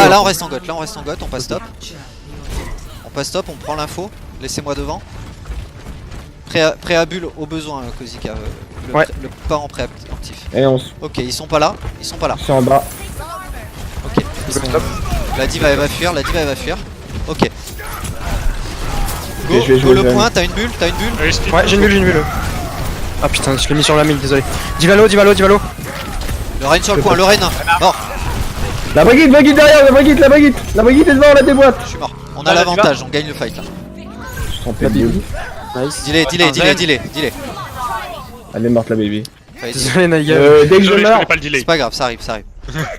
Là on reste en goth, on passe top. On passe top, on prend l'info. Laissez-moi devant. Préabule au besoin, Kozika. Le pas en préactif. Et on Ok, ils sont pas là. c'est en bas. Ok. La diva elle va fuir, Ok. Go, je vais jouer le le point, t'as une bulle. Ouais, j'ai une bulle. Ah putain, je l'ai mis sur la mine, désolé. Divalo. Le Rein sur le point, le Rein. Mort. La Brigitte derrière, la Brigitte est devant, la déboîte. Je suis mort. On a l'avantage, on gagne le fight là. Je suis en PBU. Nice. Delay. Elle est morte la baby. Désolé, Naïga. Dès que je meurs, C'est pas grave, ça arrive.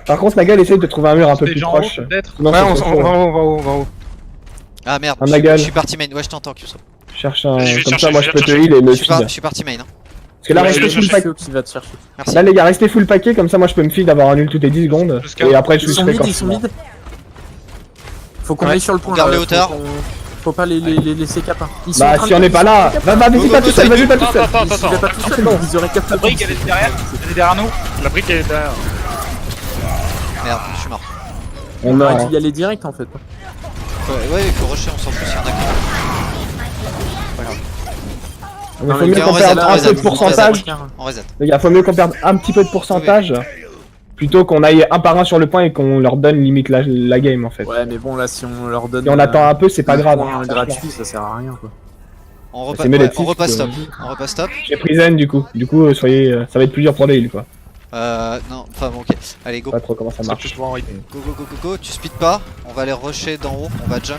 par contre Nagal essaye de trouver un mur un peu plus proche. Non, Ouais, c'est on trop va chaud. en haut. Ah merde, Un Nagal. je suis parti main. Ouais, je t'entends, Kyuso. Je cherche un... Je vais Comme chercher, ça moi je je vais peux te chercher. heal et le Je feed. suis parti main. Hein. Parce que là Ouais, restez je full vais pack. Qui va te chercher. Merci. Là les gars restez full paquet comme ça moi je peux me feed d'avoir un ult toutes les 10 secondes. Et après je Ils sont switcherai mid, quand ils je suis sont mort. mid. Faut qu'on Ouais. aille sur le point. On garde là, les hauteurs. Faut pas les laisser cap. Ils sont en Bah train si de- on n'est pas là, vas-y pas tout seul, vas-y pas tout seul. Attends. Ils va pas tout seul, ils auraient capté. La brique elle est derrière nous. La brique elle est derrière. Merde, je suis mort. On On aurait a... dû y aller direct en fait. Ouais, il faut rusher, on s'en fout s'il y en a qui. Il faut les mieux gars, qu'on on perde reset, un on peu de reset. pourcentage. On reset. Les gars, faut mieux qu'on perde un petit peu de pourcentage plutôt qu'on aille un par un sur le point et qu'on leur donne limite la game en fait. Ouais, mais bon, là, si on leur donne. Si on attend un peu, c'est pas un grave. point gratuit, ça sert à rien quoi. C'est mieux d'être On six, repasse quoi. top. J'ai pris Zen du coup. Soyez, ça va être plus dur pour les heals quoi. Non, enfin bon, ok. Allez, go. Pas trop comment ça marche. Go. Tu speed pas. On va aller rusher d'en haut. On va jump.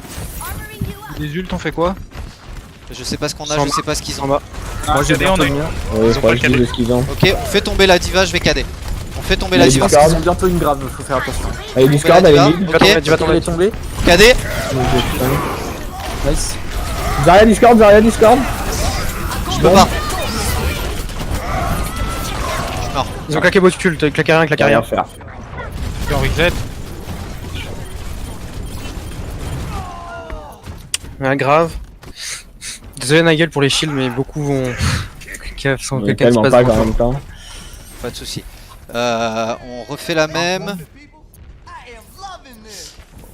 Les ults, on fait quoi? Je sais pas ce qu'on a, Sans- je sais pas ce qu'ils En ont. bas. Moi, j'ai KD, bien on a tenir. Ouais, Ils ont faut pas que je dise le ce qu'ils ont. Ok, on fait tomber la diva, je vais cader. On fait tomber la Mais diva. Discord. Ils ont bientôt une grave, faut faire attention. Allez, Discord, allez, mid. Ok, Tu vas Elle est tombée. cader. Nice. Zarya Discord. Je peux pas. Ils ont claqué Botcult, claqué rien, claqué Rien rien. à faire. En reset. Rien grave. Désolé Nigel pour les shields, mais beaucoup vont. Sans On est quelqu'un qui se tellement passe pas devant en toi. même temps. Pas de soucis. On refait la même.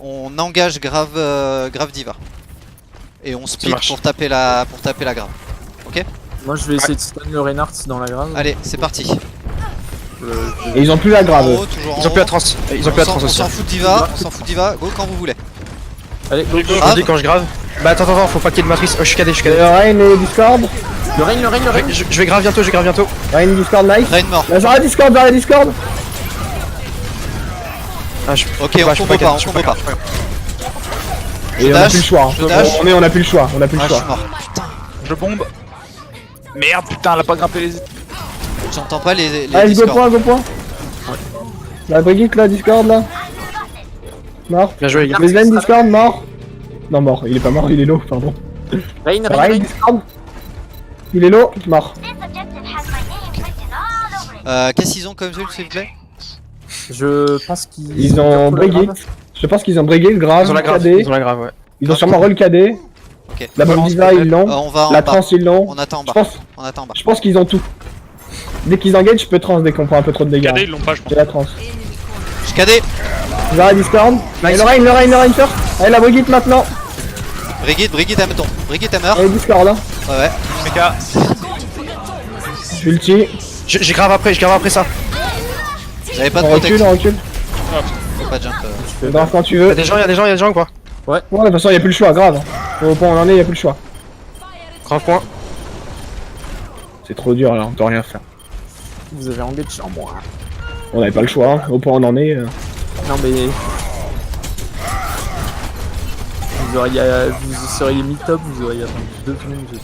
On engage grave diva. Et on speed marche. pour taper la grave. Moi, je vais essayer de stun le Reinhardt dans la grave. Allez, c'est parti. Et ils ont plus la En grave. haut, toujours en Ils ont haut. plus la trans. Ils ont plus la trans On aussi. s'en fout de diva, go quand vous voulez. Allez, go. Je vous dis quand je grave. Bah attends, faut pas qu'il y ait de matrice. Oh, je suis cadé. Rein et Discord. Le Rein. Je vais grave bientôt. Rein Discord, nice. Rain mort. Zarya Discord. Ah, je... Ok, on combo pas, Et on a dash, plus le choix. je dash. On a plus le choix. Ah, je suis mort. Je bombe. Merde, putain, elle a pas grimpé les. J'entends pas les Allez, go Discord. point. La Brigitte là, Discord là. Mort. Bien joué les gars. Les Zen Discord, mort. Non, mort, il est pas mort, il est low, pardon. Rein. Rein Discord. Il est low, mort. Qu'est-ce qu'ils ont comme ult s'il vous plaît? Je pense qu'ils. Ils ont bientôt la grave. Brigitte. Je pense qu'ils ont Brigitte, grave, Ils ont la grave. KD. Ils ont la grave, ouais. Ils ont sûrement roll KD. Ok. La bonne diva, ils l'ont. On va en La bas. trans, ils l'ont. On attend en Je bas. pense, On attend en bas. je pense qu'ils ont tout. Dès qu'ils engagent, je peux trans dès qu'on prend un peu trop de dégâts. KD ils l'ont pas je pense. J'ai la trans. Je cadé. Zarya Discord. Et le Rein first. Allez, la Brigitte maintenant. Brigitte elle me tombe. Brigitte elle meurt. Allez, Discord hein. Ouais. Mecha. Ulti. J'ai grave après ça. J'avais pas de On recule, protection. on recule. Faut pas jump. Grave quand tu veux. Y'a des gens ou quoi? Ouais, de toute façon, y'a plus le choix, grave. Au point où on en est, y'a plus le choix. Grave point. C'est trop dur là, on peut rien faire. Vous avez engagé sur moi. On avait pas le choix, hein. Au point où on en est. Non, mais. Vous seriez mi-top, vous auriez attendu 2 minutes.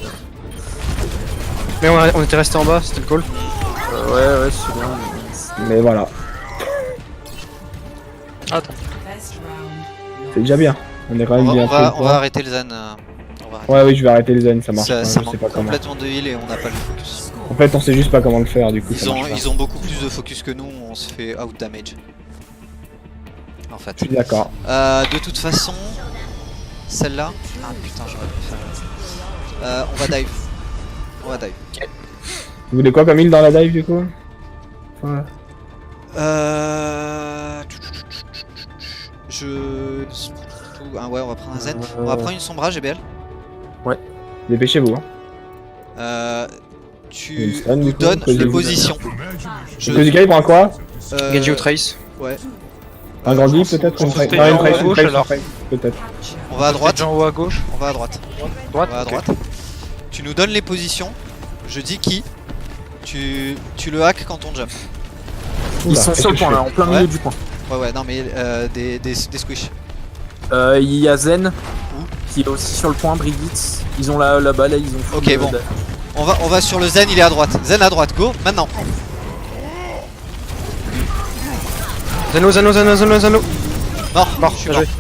Mais on était resté en bas, c'était le call. Ouais, je sais bien. Mais voilà, Attends. c'est déjà bien. On est quand même bien pris le On point. va arrêter le Zen. On va arrêter. Ouais, oui, je vais arrêter les zones, ça marche. Ça pas, je sais manque pas comment. complètement de heal et on n'a pas le focus. En fait, on sait juste pas comment le faire du coup. ça marche pas. Ils ont beaucoup plus de focus que nous, on se fait out damage. En fait. Je suis d'accord. De toute façon, celle-là. Ah putain, j'aurais pu faire. On va dive. Vous voulez quoi comme heal dans la dive du coup? Ouais. Ah ouais, on va prendre un zen. On va prendre une sombra GBL. Dépêchez-vous. Hein. Tu Une stun, nous du coup, donnes les posez-vous. positions. Kozika il prend quoi? Genji ou Trace. Ouais. Un Grandi peut-être? on se fait Non, une en haut à Trace, gauche, une Trace, alors. une Trace, peut-être. On va à droite. En haut à gauche. On va à droite. Droite. On va à ok. droite. Tu nous donnes les positions. Je dis qui. Tu le hack quand on jump. Ils Oula, sont qu'est-ce sur que le je point fais là, en plein Ouais. milieu du point. Ouais, non, mais des squish. Il y a Zen Où qui est aussi sur le point, Brigitte. Ils ont là-bas, là, ils ont. Ok, bon. On va sur le zen, il est à droite. Zen à droite, go, maintenant. Zano. Mort, Mort, je suis bien mort. joué.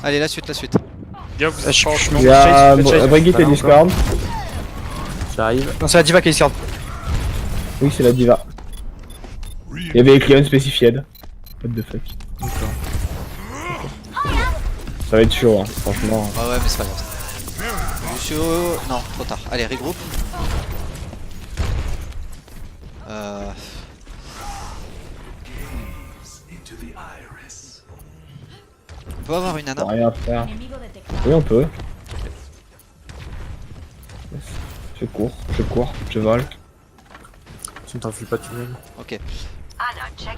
Allez, la suite. Gars, vous Ah, êtes pas en Il y a Brigitte et Voilà, Discord. J'arrive. Non, c'est la diva qui discorde. Oui, c'est la diva. Il y avait écrit unspecified. What the fuck. Ça va être chaud, hein, franchement. Ah ouais, mais c'est pas grave. Lucio. Non, trop tard. Allez, regroupe. On peut avoir une On nana. peut rien faire. Oui, on peut. Je cours, je vole. Tu ne t'enfuis pas, tu veux. Ok.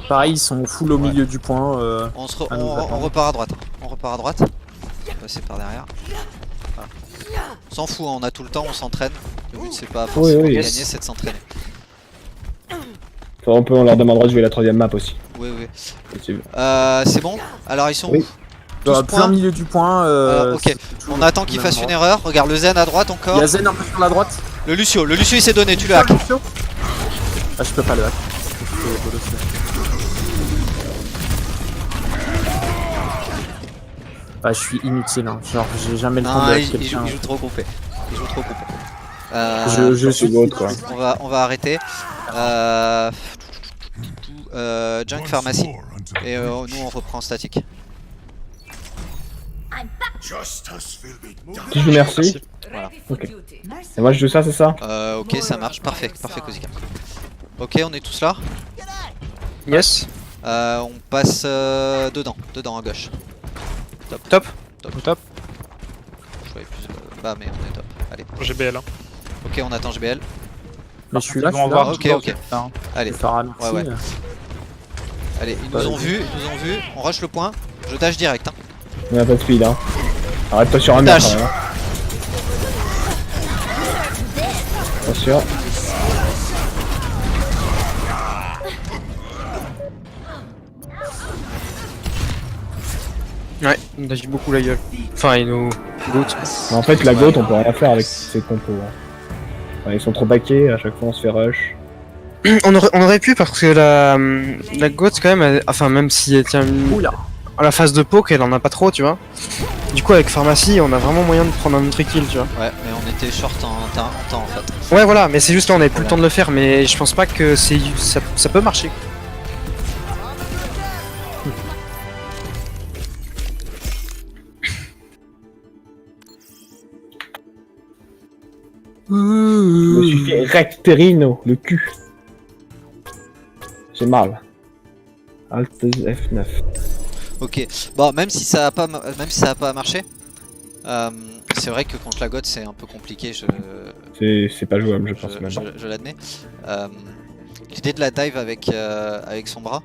Pareil, ils sont full au milieu du point. On repart à droite. On repart à droite. On va passer par derrière. Voilà. On s'en fout, hein, on a tout le temps, on s'entraîne. Le but c'est pas forcément de oui. gagner, c'est de s'entraîner. On leur demandera de jouer la troisième map aussi. Oui. Possible. C'est bon. Alors ils sont Oui. où? Tous Plein points. milieu du point. Ok, c'est toujours on attend qu'il au fasse même une endroit. erreur. Regarde le zen à droite Il encore. y a Zen un peu sur la droite. Le Lucio il s'est donné, tu le hack. Ah, je peux pas le hack. Ah, je suis inutile, hein. Genre j'ai jamais le temps Non, de hack il quelqu'un. joue trop groupé. Je suis l'autre quoi. On va arrêter. Junk Pharmacy. Et nous on reprend statique. Qui joue merci? Voilà. Ok. Et moi je joue ça, c'est ça? Ok, ça marche. Parfait, Kozika. Ok, on est tous là. Yes. On passe dedans à gauche. Top. Je voyais plus bas, mais on est top. Allez. GBL. Hein. Ok, on attend GBL. Mais je suis là, Ils je vont suis là. avoir Ok, ok. Allez, Je vais faire un merci. Ouais. Allez, ils nous ont vus. On rush le point. Je dash direct. Hein. On a pas de speed, hein. Arrête-toi sur un mur Dash. quand même. Attention. Ouais, on agit beaucoup la gueule. Enfin, il nous goûte. Mais en fait, la goat, on peut rien faire avec ces compos. Hein. Enfin, ils sont trop baqués, à chaque fois on se fait rush. On aurait pu parce que la goat quand même, enfin même si elle tient Oula. à la phase de poke, elle en a pas trop, tu vois. Du coup avec pharmacie, on a vraiment moyen de prendre un autre kill, tu vois. Ouais, mais on était short en temps en fait. Ouais voilà, mais c'est juste là on avait plus le temps de le faire, mais je pense pas que ça peut marcher. Je me suis fait recterino, le cul. J'ai mal. Alt F9. Ok, bon, même si ça a pas marché, c'est vrai que contre la goth c'est un peu compliqué, C'est pas jouable, je pense maintenant. je l'admets. L'idée de la dive avec son bras,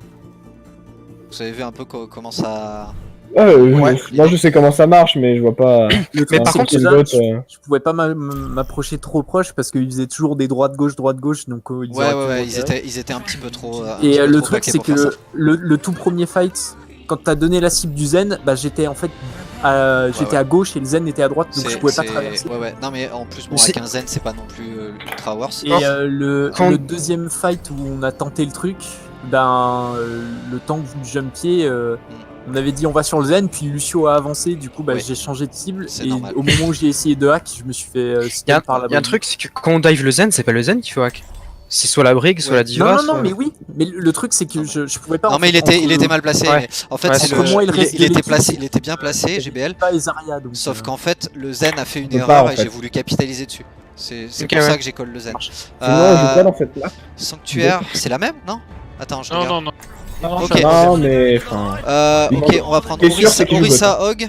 vous avez vu un peu comment ça... Moi je sais comment ça marche, mais je vois pas. Le Mais truc, par c'est contre, que une là, goat, je pouvais pas m'approcher trop proche parce qu'ils faisaient toujours des droite-gauche, donc ils auraient pu me Ouais, repérer. ils étaient un petit peu trop... Et un petit peu le trop truc, baqués c'est pour faire ça. que le tout premier fight, quand t'as donné la cible du Zen, bah j'étais en fait j'étais à gauche et le Zen était à droite, donc je pouvais pas traverser. Ouais, non mais en plus, bon, C'est- avec un zen c'est pas non plus ultra worse. Et Quand- le deuxième fight où on a tenté le truc, ben le temps que vous jumpiez, on avait dit on va sur le Zen, puis Lucio a avancé, du coup bah, Oui. j'ai changé de cible, C'est et normal. au moment où j'ai essayé de hack, je me suis fait Y a stun par la un truc, c'est que quand on dive le zen, c'est pas le zen qu'il faut hack. C'est soit la brigue, soit Ouais. la diva. Non, soit- mais oui, mais le truc c'est que je pouvais pas. Non en mais fait, il était mal placé. Ouais. Mais en fait, Ouais, c'est entre moi et le reste de il était l'équipe, placé, il était bien placé, GBL. pas les Zarya, donc Sauf qu'en fait, le zen a fait une peut pas, erreur en et fait. j'ai voulu capitaliser dessus. C'est Ok, pour ça ouais. que j'ai call le zen. Sinon, on joue pas dans cette map. Sanctuaire, c'est la même, non? Attends, je regarde. Non. Ok. Non, mais enfin. Ok, on va prendre T'es sûr, c'est qu'il Orisa Hog.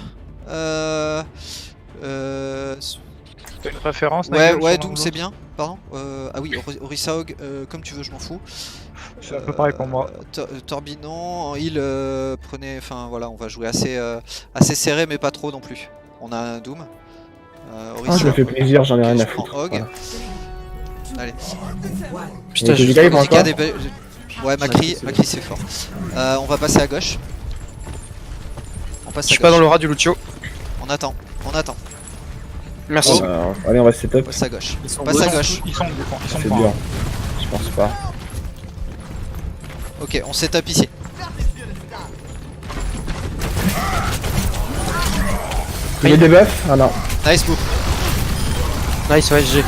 T'as une préférence, Ouais, Nigel, ouais, sur Doom l'un c'est bien. Pardon. Ah oui, Orisa Hog, comme tu veux, je m'en fous. C'est un peu pareil pour moi. Torbinon, en heal, prenez. Enfin voilà, on va jouer assez serré, mais pas trop non plus. On a un Doom. Ah, je me fais plaisir, j'en ai Ok, rien à je prends foutre. Hog. Voilà. Allez. Putain, Et j'ai Kojika, il prend Kojika, quoi Ouais, Macri c'est fort. On va passer à gauche. On passe Je à suis pas dans gauche. l'aura du Lucio. On attend. Merci. Oh. Allez, on va setup. Passe à gauche. Ils sont Passe à gauche. Ils sont C'est pas. dur. Je pense pas. Ok, on setup ici. Il y a des buffs? Ah non. Nice move. Nice, ouais, GG.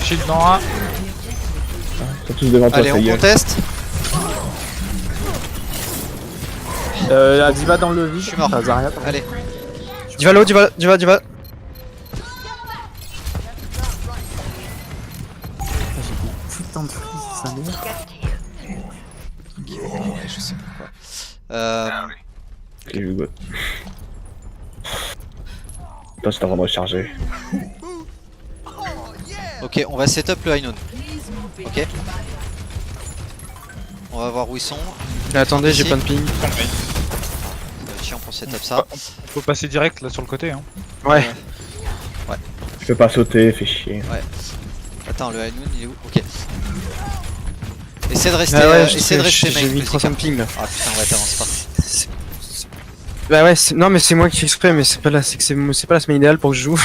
Shield dans un. Ils sont tous devant toi, Allez, ça on y est. conteste. La diva dans le vide. Je suis mort. Enfin, Zarya, pardon. Allez. Diva low, diva. J'ai des putains de freeze, ça merde. Ouais, je sais pourquoi. Ok, je go. Toi, c'est avant de recharger. Ok, on va setup le High Noon. Ok. On va voir où ils sont. Mais attendez, j'ai Ici. pas de ping. Ça va être chiant pour setup ça. On peut passer direct là sur le côté. Hein. Ouais. Je peux pas sauter, fait chier. Attends, le High Noon il est où? Ok. Essaie de rester, Ah ouais, essaie de rester j'ai mec. mis 300 ping là. Ah putain, ouais, t'avances pas. Bah ouais, non mais c'est moi qui fais exprès, mais c'est pas la semaine idéale pour que je joue.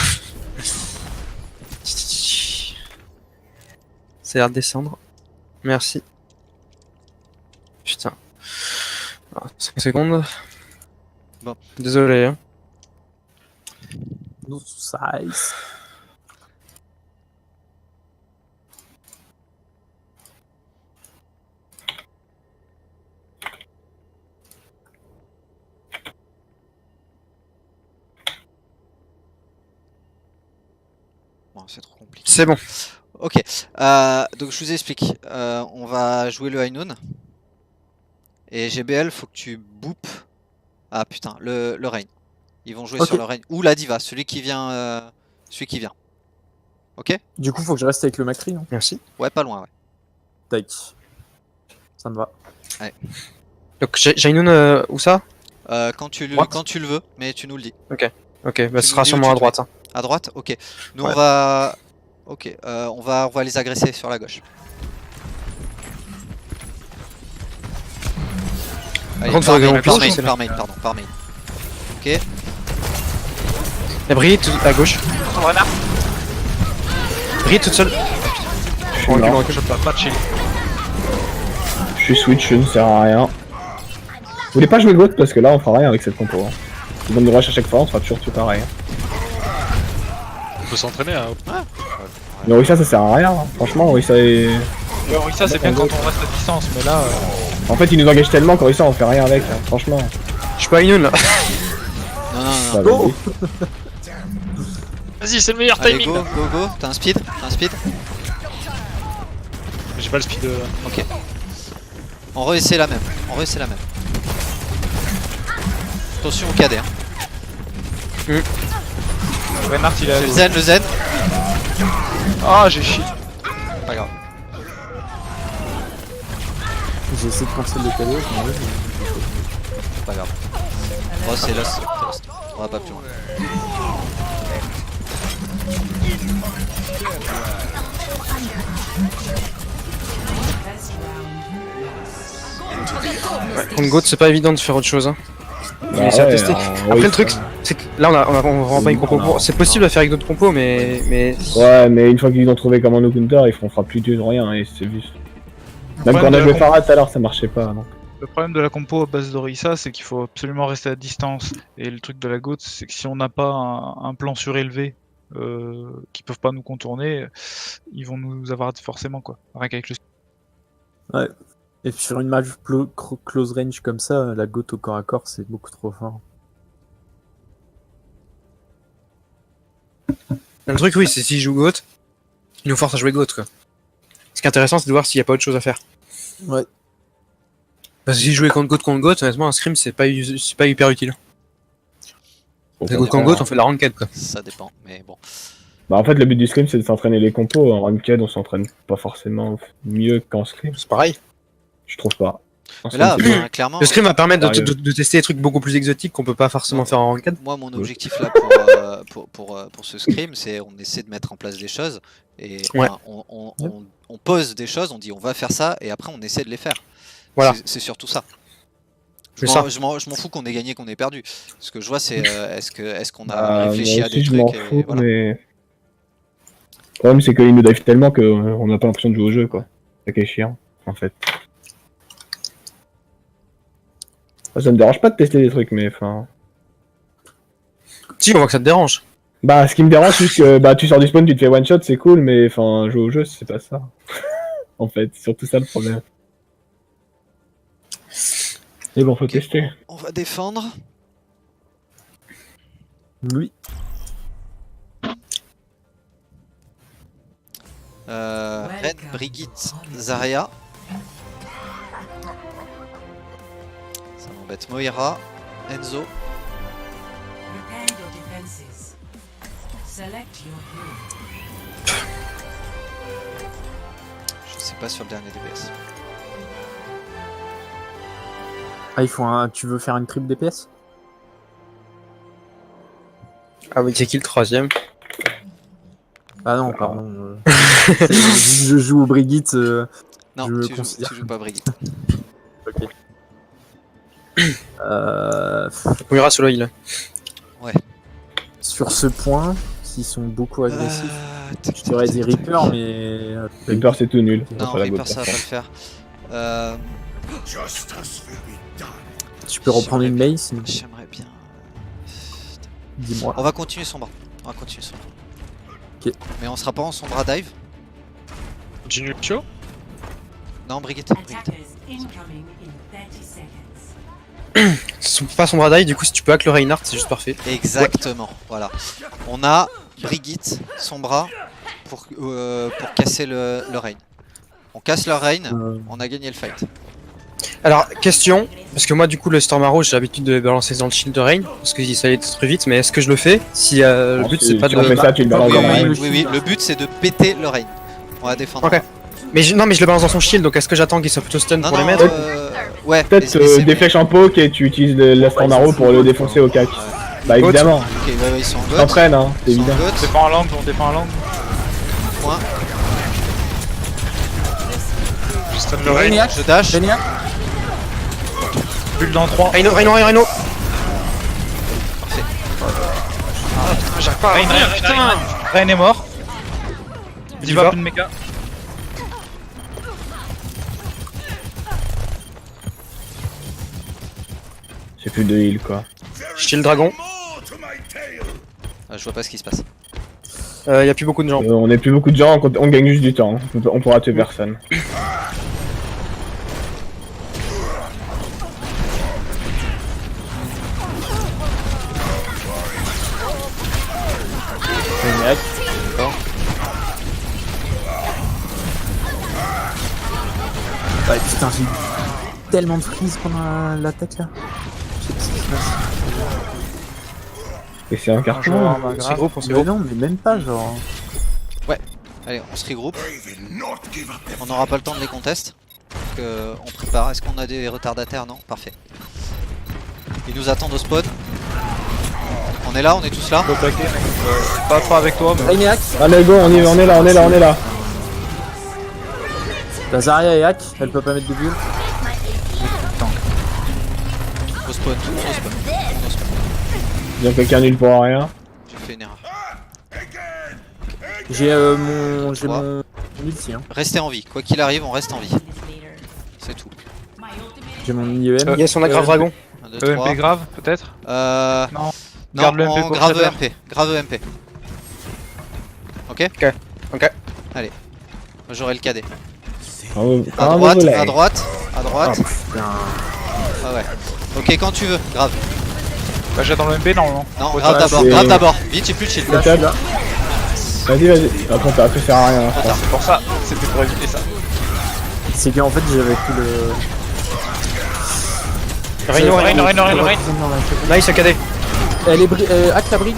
Ça a l'air de descendre. Merci. Putain. 5 secondes. Bon. Désolé. Hein. No size. Bon, c'est trop compliqué. C'est bon. Ok, donc je vous explique. On va jouer le High Noon. Et GBL, faut que tu boopes. Ah putain, le Rain. Ils vont jouer Ok. sur le Rain. Ou la Diva, celui qui vient. Ok? Du coup, faut que je reste avec le Macri, non? Merci. Ouais, pas loin, ouais. Tac. Ça me va. Donc Jainoun, où ça? Quand tu Droite. le veux, mais tu nous le dis. Ok, bah Tu ce nous sera dis où sûrement tu à te droite. Hein. À droite? Ok. Nous Ouais. on va. Ok, on va les agresser sur la gauche. Allez, contre, par faudrait main, qu'on par puisse main, lancer, par main, par main. Ok. La Brie tout à gauche. Brie toute seule. Je suis mort. Je peux pas de shield. Je suis switch, je ne sers à rien. Vous voulez pas jouer GOAT parce que là on fera rien avec cette compo. Hein. Ils donnent le rush à chaque fois, on fera toujours tout pareil. On peut s'entraîner à... Mais Orisa ça sert à rien, hein. Franchement Orisa est... Ça c'est bien quand on reste à distance, mais là. En fait ils nous engagent tellement qu'Orisa on fait rien avec, hein. Franchement. Je suis pas Jainoun là. Non, non, Ça non. va, Vas-y, c'est le meilleur Allez, timing go, là. go, go. T'as un speed? J'ai pas le speed. Ok. On réessaie la même. Attention au cadet. Hein. Reinhardt il a. Le zen. Ah, j'ai shield. Pas grave. J'ai essayé de cancel le cadeau, je m'en vais. Pas grave. Oh, c'est lost. On va pas plus loin. Contre Goat, c'est pas évident de faire autre chose. Hein. Bah Mais ça a ouais, testé. oui, Après le truc, ça- c'est que là on rend pas une compo. Non. C'est possible de faire avec d'autres compos, mais Ouais, mais une fois qu'ils ont trouvé comment nous counter, on fera plus de rien et c'est juste. Même problème quand on de a la joué compo- Farah tout à l'heure, ça marchait pas. Donc. Le problème de la compo à base d'Orisa, c'est qu'il faut absolument rester à distance. Et le truc de la GOAT, c'est que si on n'a pas un plan surélevé qui peuvent pas nous contourner, ils vont nous avoir forcément quoi. Rien qu'avec le. Et puis sur une match close range comme ça, la GOAT au corps à corps, c'est beaucoup trop fort. le truc oui, c'est s'ils jouent Goat, ils nous forcent à jouer Goat quoi. Ce qui est intéressant, c'est de voir s'il y a pas autre chose à faire. Ouais. Parce que si je jouais contre GOAT, honnêtement, un scrim c'est pas hyper utile. Bon, Parce que contre GOAT, on fait de la ranked quoi. Ça dépend, mais bon. Bah en fait le but du scrim c'est de s'entraîner les compos, en ranked on s'entraîne pas forcément mieux qu'en scrim, C'est pareil. je trouve pas. En Mais là, scrim, c'est bien. clairement, Le scrim va permettre Sérieux. de tester des trucs beaucoup plus exotiques qu'on peut pas forcément faire en ranked. moi, mon objectif là pour ce scrim, c'est on essaie de mettre en place des choses et Ouais. enfin, on pose des choses, on dit on va faire ça et après on essaie de les faire. Voilà. C'est surtout ça. C'est ça. Je m'en fous qu'on ait gagné, qu'on ait perdu. Ce que je vois, c'est est-ce qu'on a Bah, réfléchi moi à aussi, des je m'en trucs. fous, Et voilà. mais... Le problème c'est qu'il nous dive tellement qu'on n'a pas l'impression de jouer au jeu quoi. C'est ça qui est chiant, en fait. Ça me dérange pas de tester des trucs, mais enfin... Si, on voit que ça te dérange. Bah ce qui me dérange c'est que bah, tu sors du spawn, tu te fais one shot, c'est cool, mais enfin jouer au jeu c'est pas ça. En fait, c'est surtout ça le problème. Mais bon, faut Ok. tester. On va défendre. Oui. Ren, Brigitte, Zarya. Ça m'embête. Moira, Enzo. Prepare your defenses. Select your hero. Je sais pas sur le dernier DPS. Ah, il faut un. Tu veux faire une triple DPS? Ah oui, c'est qui le troisième? Ah non, pardon. Je joue au Brigitte. Non, Je tu considère. joues pas Brigitte. Ok. On ira solo heal. Sur ce point, qui sont beaucoup agressifs, Tac, je dirais tac, des tac, tac. Reapers, mais. Reaper c'est tout nul. Non, Enfin, la Reaper botte, ça va pas le faire. Tu peux reprendre une mace, J'aimerais bien. dis-moi. On va continuer Sombra. On va continuer Sombra. Ok. Mais on sera pas en Sombra dive. Continue le show. Non, Brigitte. Brigitte. Attackers incoming in 30 seconds. Pas son bradai, du coup si tu peux hack le Reinhardt, c'est juste parfait. Exactement. Voilà. On a Brigitte, Sombra pour casser le Reign. On casse le Reign, on a gagné le fight. Alors, question, parce que moi du coup le Storm Arrow j'ai l'habitude de les balancer dans le shield de Reign, parce que ça allait très vite, mais est-ce que je le fais si le Non, but si- c'est pas si de on fait ça, tu le balances Oui, dans Encore la même main. le oui, oui, le but c'est de péter le Reign. On va défendre. Ok. Mais non mais je le balance dans son shield, donc est-ce que j'attends qu'il soit plutôt stun Non, pour non, les mettre ouais, Peut-être laissez- des flèches en poke et tu utilises la Storm Arrow pour le défoncer au cac. Bah évidemment, Ok, ouais, ils sont en tu goth. t'entraînes hein, c'est Ils sont en évident. On goth. défend en langue, on défend en langue. Point. Je stun le raid. Je dash. Reniac, Bulle dans 3. Rhino, Rhino, Rhino. J'arrive pas à Rain, putain. Rain est mort. Diva. Diva, plus de mecha. J'ai plus de heal quoi. Shield dragon. Je vois pas ce qui se passe. Y a plus beaucoup de gens. On est plus beaucoup de gens, on gagne juste du temps. On pourra tuer personne. Reniac. Ouais, putain, j'ai eu tellement de freeze pendant l'attaque là. Je sais pas ce qui se passe. Et c'est un carton. On se regroupe, on se Mais regroupe. non, mais même pas, genre. Allez, on se regroupe. On n'aura pas le temps de les contest. Donc, on prépare. Est-ce qu'on a des retardataires? Non, parfait. Ils nous attendent au spawn. On est là, on est tous là. Faut attaquer, mec. Pas avec toi, mais. Reniac, Allez go, on est là, on est là. la Zarya est hack, elle peut pas mettre de bulle. Au spawn, tout le monde au spawn. Tout le monde au spawn. Bien quelqu'un nul pour rien. J'ai fait une erreur. J'ai mon ulti, hein. Restez en vie. Quoi qu'il arrive, on reste en vie. C'est tout. J'ai mon IEM. Yes, on a grave dragon. 1, 2, 3. EMP grave, peut-être. Non. Non, Garde le MP en pour grave Shatter. EMP. Grave EMP. Ok. Ok. Allez. Moi, j'aurai le KD. Bravo. À Bravo, droite, volet. à droite, à droite. Putain. Ah ouais. Ok, quand tu veux. Grave. Bah, j'attends le MP normalement. Non, Ouais, grave ça, d'abord. c'est- Grave d'abord. Vite, j'ai plus de shield. Là, je suis là. Vas-y. Attends, ça sert à rien. Trop tard. C'est pour ça, c'était pour éviter ça. C'est qu'en fait, j'avais plus le. Reino, Reino, Reino, Reino, Reino. Nice, AKD. Elle est hack la brigue.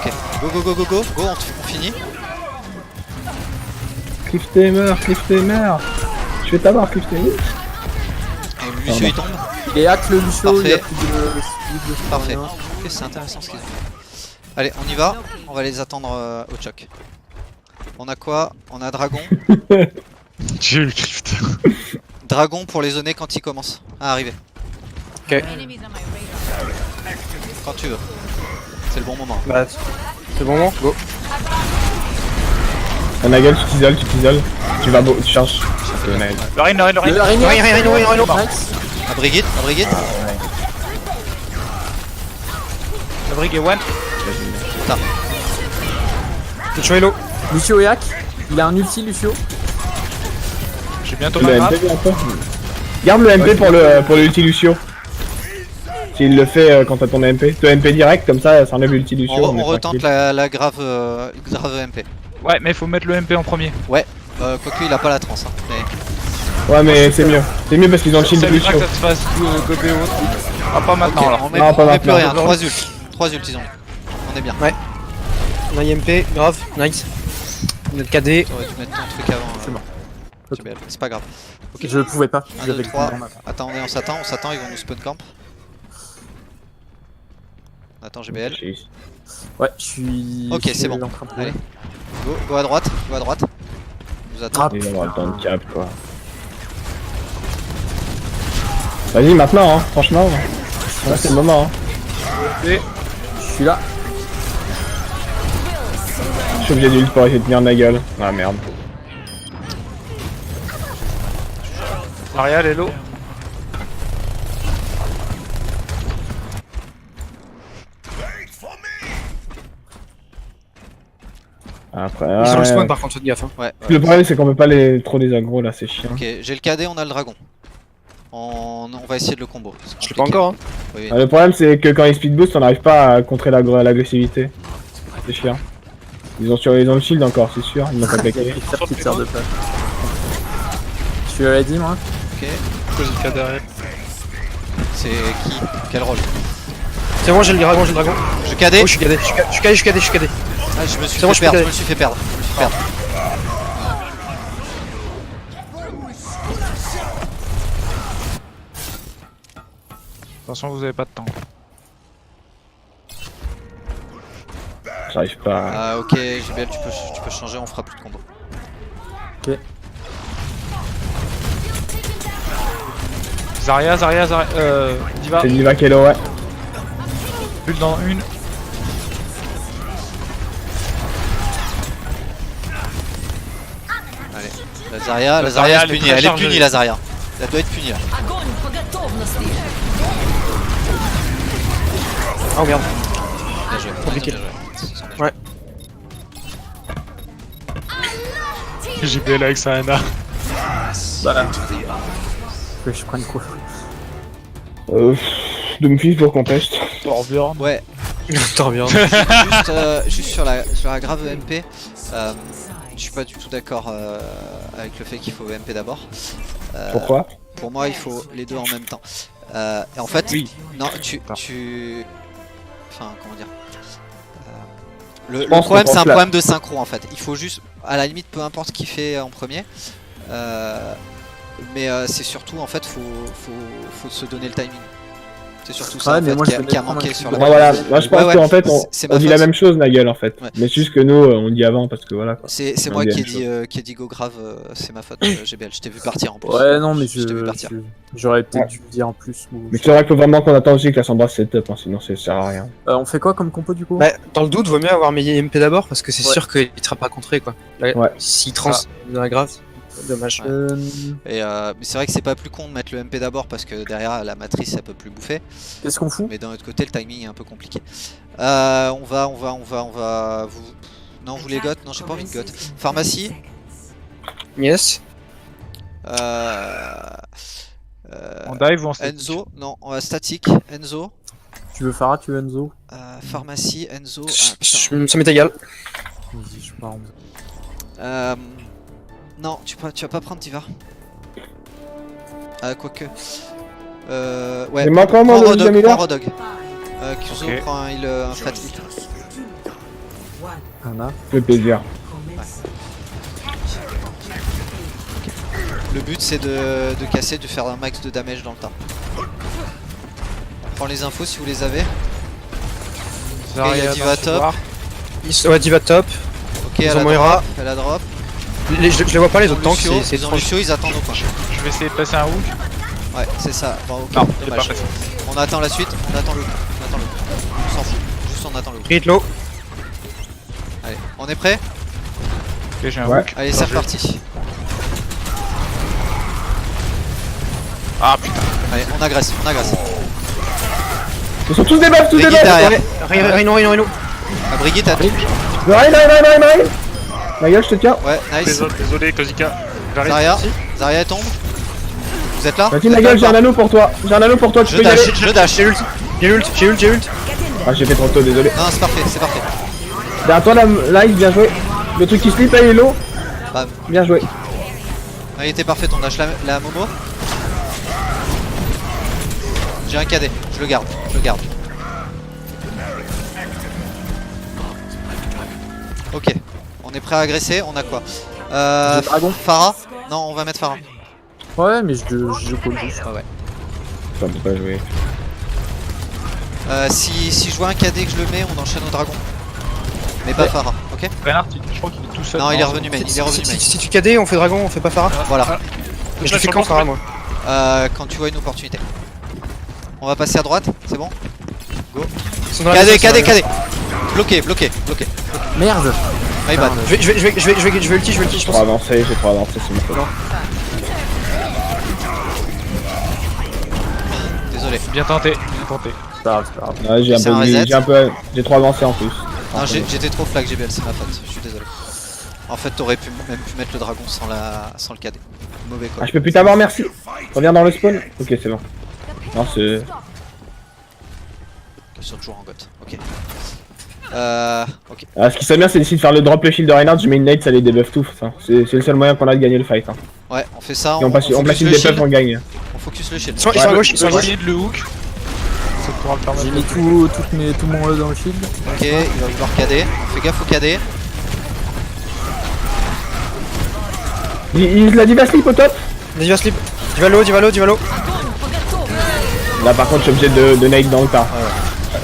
Ok, go go go go go, go, on finit. Clifftamer. Je vais t'avoir, Clifftamer. Et Lucio il tombe. Il est hack le Lucio, il y a Parfait. plus de Parfait. rien. Ok, c'est intéressant ce qu'ils ont fait. Allez, on y va, on va les attendre au choc. On a quoi? On a Dragon. J'ai eu Clift. Dragon pour les zoner quand ils commencent à arriver. Quand tu veux. C'est le bon moment. Bah, c'est bon moment. Go. Nagel, tu t'isoles. Tu vas tu charges. Nagel. Le Reino, Reino, Reino. Le Reino, Reino. Nice. La Brigitte, la Brigitte. La brigue est one. Lucio Hello. Lucio est hack. Il a un ulti Lucio. J'ai bientôt Le ma grave. MP bientôt. Garde le MP pour le ulti Lucio. S'il le fait quand t'as ton MP. Ton MP direct, comme ça enlève l'ulti Lucio. On est retente tranquille. la grave MP. Ouais, mais faut mettre le MP en premier. Quoique il a pas la trans. Hein, mais... Ouais, mais c'est mieux. C'est mieux parce qu'ils ont le shield Ça de évitera Lucio. que ça se fasse gober ou autre. Ah, pas maintenant Ok, alors. on met, Non, pas on met plus maintenant. rien. 3 ults. 3 ults ils ont. On est bien. On a IMP, grave, nice. Notre KD. T'aurais dû mettre ton truc avant. C'est bon. JBL. C'est pas grave. Ok. Je pouvais pas. 1, J'avais 2, le 3. coup dans ma main. Attendez, on s'attend, ils vont nous spawn camp. Attends, GBL. Ouais, je suis. Ok, je c'est suis bon. en train de- Allez. Go à droite, go à droite. On vous attend. Ah, Il va avoir le temps de cap, quoi. Vas-y, maintenant, hein, franchement. Là, c'est le moment, hein. je suis là. Je suis obligé d'ult pour essayer de tenir ma gueule. Ah merde. Arial, hello. Après, Ils sont le ouais. spawn par contre, faites gaffe. Hein. Ouais. Le problème, c'est qu'on peut pas trop les aggro là, c'est chiant. Ok, j'ai le KD, on a le dragon. On va essayer de le combo. C'est Je l'ai pas compliqué. encore. Hein. Oui, Ah, le problème, c'est que quand ils speed boost, on n'arrive pas à contrer l'agressivité. C'est chiant. Ils ont le shield encore, c'est sûr. Ils m'ont pas Il y a claqué. écrit faire petite sœur de place. Je suis ready moi. ok. Cosica derrière. C'est qui? Quel rôle? C'est bon, j'ai le dragon, Je KD. Oh, je suis KD, je suis KD. Ah, je me suis C'est bon, fait je perdre, peux je me suis fait perdre. Attention, vous avez pas de temps. J'arrive pas. Ah, ok, JBL, tu peux changer, on fera plus de combo. Zarya, Diva. C'est Diva Kelo, ouais. Bulle dans une. Allez. La Zarya, La Zarya, elle est elle est punie, très elle est chargée. punie la Zarya. Elle doit être punie là. Oh merde. Bien joué. Compliqué. Bien joué. Ouais. JBL avec sa Ana. Bah. Que je prenne quoi. Doomfist pour qu'on teste. Torbjorn. Ouais, T'en bien. juste sur la grave MP, je suis pas du tout d'accord avec le fait qu'il faut MP d'abord. Pourquoi? Pour moi, il faut les deux en même temps. Et en fait, Oui. non, enfin, comment dire. Le pense problème, qu'on c'est un pense là. problème de synchro en fait. Il faut juste, à la limite, peu importe ce qu'il fait en premier. Mais c'est surtout en fait, faut se donner le timing. C'est surtout ça Ouais, en mais fait, moi, qui je a vais manqué prendre sur un la. coup Ouais, voilà, moi je pense Ouais, qu'en fait c'est on ma dit faute. la même chose Nagel en fait. Ouais. Mais c'est juste que nous on dit avant parce que voilà quoi. C'est On moi dit qui la ai dit go grave, c'est ma faute GBL, je t'ai vu partir en plus. Ouais, non, mais Je t'ai vu partir. j'aurais peut-être Ouais. dû le dire en plus. Ou... Mais c'est vrai qu'il faut vraiment qu'on attend aussi que la Sombra setup, hein, sinon ça sert à rien. On fait quoi comme compo du coup? Bah, dans le doute, vaut mieux avoir mes MP d'abord parce que c'est Ouais. sûr qu'il sera pas contré quoi. Là, Ouais. S'il trans dans la grave, dommage. Et mais c'est vrai que c'est pas plus con de mettre le MP d'abord parce que derrière la matrice ça peut plus bouffer. Qu'est-ce qu'on fout? Mais d'un autre côté le timing est un peu compliqué. On va. Non, vous les goth? Non, j'ai pas envie de goth. Pharmacie. Yes. En dive ou en statique? Enzo. Non, statique. Enzo. Tu veux Farah, tu veux Enzo? Pharmacie. Enzo. Ah, putain. Ça m'est égal. Vas-y, je pars. Non, tu vas pas prendre Diva. Ah, quoique. Ouais. C'est moi quand même, prends le Rodog, Jamila. prends Rodog. Kyuzo Ok. prend un heal, un fat heal. Anna. Le plaisir. Le but c'est de casser, de faire un max de damage dans le tas. On prend les infos si vous les avez. Ok, il y a Diva top. Ouais, Diva top. Ok, Ils elle ont a Moira. drop. Elle a drop. Je les vois pas les autres tanks, Lucio, c'est ils ont étrange. Lucio, ils attendent au coin. Je vais essayer de passer un hook. Ouais, c'est ça. Bon, ok, Non, c'est pas dommage. passé. On attend la suite, on attend le coup. On attend le coup. On s'en fout. Juste on attend le coup. Crit low. Allez, on est prêt? Ok, j'ai un Ouais. hook. Allez, c'est reparti. Ah putain. Allez, on agresse, on agresse. Ils sont tous des buffs, tous des Brigitte buffs. derrière. Rhino. Ah, Brigitte a tout. Ryan. Ma gueule, je te tiens. Ouais, nice. Désolé, Kozika. J'arrive. Zarya, Zarya tombe. Vous êtes là? Vas-y, ma gueule, j'ai un anneau pour toi. Tu Je peux y aller. dash, je dash. J'ai ult. Ah, j'ai fait trop tôt, désolé. Non, c'est parfait, c'est parfait. Derrière toi, la Live, bien joué. Le truc qui slip, là, il est low. Bam. Bien joué. Ah, il était parfait ton dash, la Momo. J'ai un cadet, je le garde, Ok, on est prêt à agresser, on a quoi? J'ai dragon. Pharah? Non, on va mettre Pharah. Ouais, mais je call juste. Ah ouais. Ça peut pas jouer. Si je vois un cadet que je le mets, on enchaîne au dragon. Mais pas Pharah, ok? Reinhardt, je crois qu'il est tout seul. Non, il est revenu main, il est revenu main. Si tu KD, on fait dragon, on fait pas Pharah. Voilà, Je le fais quand Pharah, moi. quand tu vois une opportunité. On va passer à droite, c'est bon? Ils sont dans la maison, Cadet. Bloqué. Merde. My bad. Je vais ulti, je J'ai pense. trop avancé, c'est mon faute. Désolé. Bien tenté. C'est pas grave. Ouais, C'est un reset. j'ai trop avancé en plus. Non, j'étais trop flag GBL, c'est ma faute, je suis désolé. En fait, t'aurais même pu mettre le dragon sans le cadet. Mauvais Ah, call. je peux plus t'avoir, merci. Reviens dans le spawn. Ok, c'est bon. Non, c'est. Ils sont toujours en goth, ok. Ok. Ah, ce qui serait bien, c'est d'essayer de faire le drop le shield de Reinhardt. Je mets une nade, ça les débuffe tout. Enfin, c'est le seul moyen qu'on a de gagner le fight. Hein. Ouais, on fait ça, Et on passe focus une le debuff, shield. on gagne. On focus le shield. Ils sont à gauche, ils sont à gauche. Essayer de le hook. Ça pourra le permettre. J'ai mis tout mon E dans le shield. Ok, il va vouloir cadet. Fais gaffe au cadet. Il la diva slip au top. Diva slip. Diva low. Là, par contre, je suis obligé de nade dans le tas.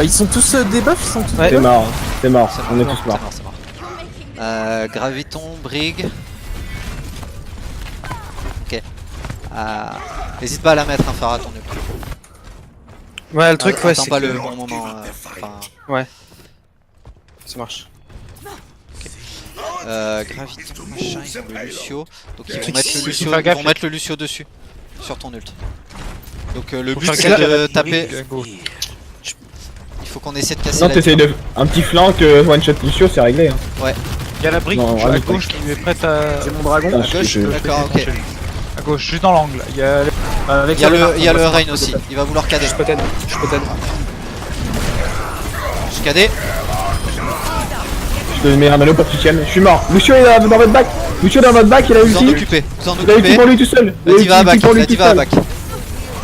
Ils sont tous debuff, ils sont tous Ouais. C'est mort, c'est mort. C'est On est mort, tous morts. c'est mort. Graviton, Brig. Ok. N'hésite pas à la mettre, hein, Pharah, ton ult. Ouais, le truc, ouais, Attends c'est pas que- le bon moment. Enfin, Ça marche. Graviton, machin, ils ont le Lucio. Donc ils vont Truc, mettre le si- Lucio, faire ils gaffe, vont mettre le Lucio dessus. Sur ton ult. Donc le Faut but faire c'est gaffe à de la taper. Fury, go. Il faut qu'on essaie de casser Non, la t'essayes de. Un petit flank one shot Lucio, c'est réglé. Hein. Il y a la brique Non, à ouais, gauche qui est prête à. J'ai mon dragon. Putain, À gauche, je- d'accord, ok. À gauche, juste dans l'angle. Il y a. Avec Il y a Reinhardt, le on va Rain se aussi, faire il va vouloir cadet. Je peux t'aider. Je cadet. Je te mets un anneau pour que tu tiennes. Je suis mort. Lucio est dans votre back. Lucio dans votre back, il a Vous en ulti. occupez, vous en Il a ulti occupez. pour lui tout seul. Il La a diva à ulti back, pour lui la tout diva à seul. back.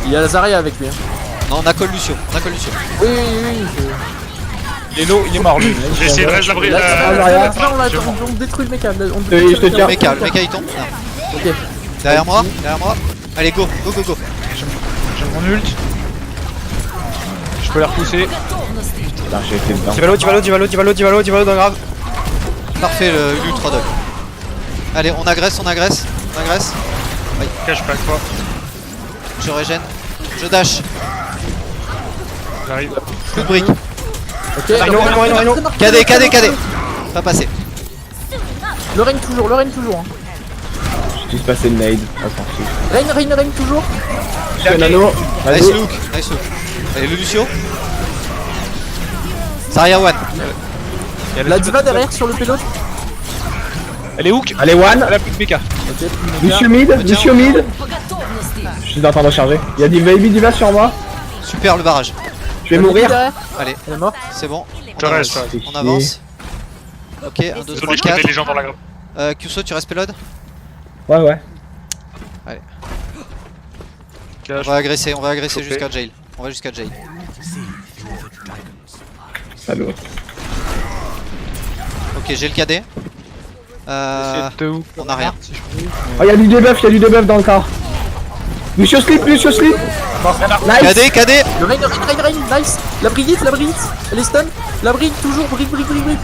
Il y a Zarya avec lui. Hein. Non, on a call Lucio, Oui. Il est low, il est mort lui. J'ai essayé de rester Là, Zarya. on détruit le mecha. Je te tiens. Mecha, le mecha il tombe. Non. Ok. Derrière moi. Allez, go. J'ai mon ult. Je peux la repousser. Putain, j'ai été dedans. Diva low dans grave. Parfait, l'ultra dog. Allez, on agresse. Cache pas quoi. Je régène. Je dash. J'arrive. Plus de briques. Ok. Rhino. Cadet. Pas passé. Le Rain toujours. Hein. Je suis passé de nade. Attention. Rain toujours. Je suis un anneau. Nice Vas-y. look. Allez, le Lucio. Zarya one. Il y a La diva derrière sur le payload. Elle est hook. Allez, one. Elle a plus de mecha. Ok. Lucio mid. Je suis en train de recharger. Il y a des baby diva sur moi. Super le barrage. Je vais mourir. Allez, Elle est morte. c'est bon. Je reste. On avance. Ok, 1, 2, 3, Désolé, je connais 4. les gens dans la grappe. Kuso, tu restes payload? Ouais. là, On va agresser Chopé. jusqu'à jail. On va jusqu'à jail. Salaud. Ok, j'ai le KD. On a rien. Oh, y'a du debuff dans le corps. Lucio slip. Nice. KD. Le rain, nice. La brillite, elle est stun. La brille, toujours, brille,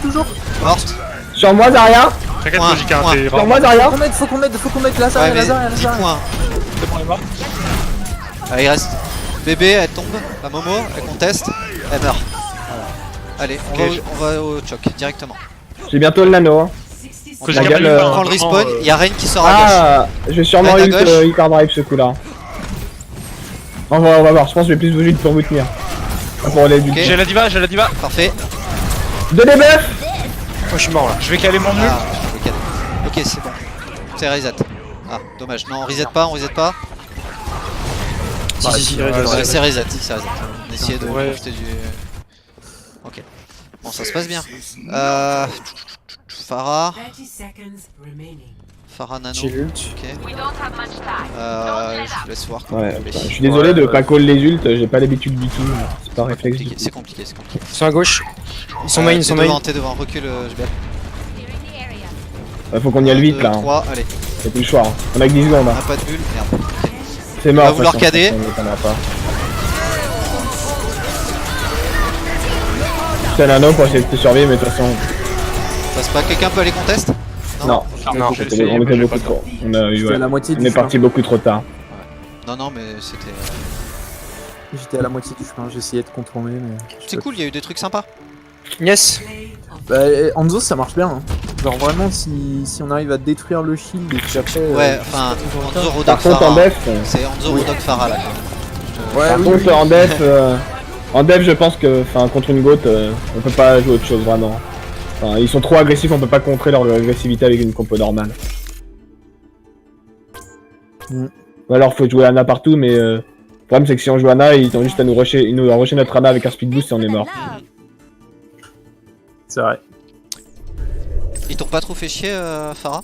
toujours. Morte. Sur moi, Zarya. T'inquiète, Point, Logica, point. t'es Sur moi, vraiment. Zarya. Faut qu'on mette la Ouais, mais Zarya. 10 points. C'est bon, elle est morte. Ah, il reste. Bébé, elle tombe. La Momo, elle conteste. Elle meurt. Voilà. Allez, on va au choc directement. J'ai bientôt le nano. Hein. 60 On Que La j'ai gueule, jamais eu, prend le vraiment, respawn. Il y a Rain qui sort à gauche. Ah, je vais sûrement Rain à ult gauche. Icard Drive ce coup-là. On va voir, je pense que je vais plus vous pour vous tenir. Ah, pour aller du Ok. J'ai la diva. Parfait. De debuff. Moi je suis mort là. Je vais caler mon nul. Ah, le KD. Ok, c'est bon. C'est reset. Ah, dommage. Non, on reset pas. Si, Ouais, reset. c'est reset. On essayait de Ouais. profiter du. Ok. Bon, ça se passe bien. Pharah. 30 seconds remaining. Pharah Nano. J'ai l'ult. Ok. Je laisse voir comment Ouais, on fait. je suis désolé de pas call les ults, j'ai pas l'habitude du tout. C'est pas un réflexe du tout. C'est compliqué. Ils sont à gauche. Ils sont main, T'es devant, recule, JBL. Faut qu'on y aille vite là. 3, allez. Y'a plus le choix. Hein. On a que 10 secondes. On Hein. a pas de bulle, merde. C'est On mort. va vouloir de toute façon, cader. ça m'étonnera pas. C'est un anneau pour essayer de te survivre, mais de toute façon. Passe pas, quelqu'un peut aller contest? Non, Non, j'ai on essayé, était mais j'ai beaucoup pas trop. On a eu, J'étais à ouais. la moitié On du est chemin. parti beaucoup trop tard. Non, mais c'était. J'étais à la moitié du chemin, j'essayais de contourner, mais. C'est cool, il y a eu des trucs sympas. Yes. Play of Bah, Hanzo, ça marche bien. Hein. Genre vraiment, si on arrive à détruire le shield et puis après. Ouais, enfin, Hanzo Rodok Par contre, en Pharah. def, C'est Hanzo Rodok Pharah là. Ouais, par oui, contre, oui. en def, je pense que, enfin, contre une goat, on peut pas jouer autre chose vraiment. Enfin, ils sont trop agressifs, on peut pas contrer leur agressivité avec une compo normale. Ou alors faut jouer Ana partout, mais le problème c'est que si on joue Ana, ils ont juste à nous rusher, notre Ana avec un speed boost et on est mort. C'est vrai. Ils t'ont pas trop fait chier, Pharah?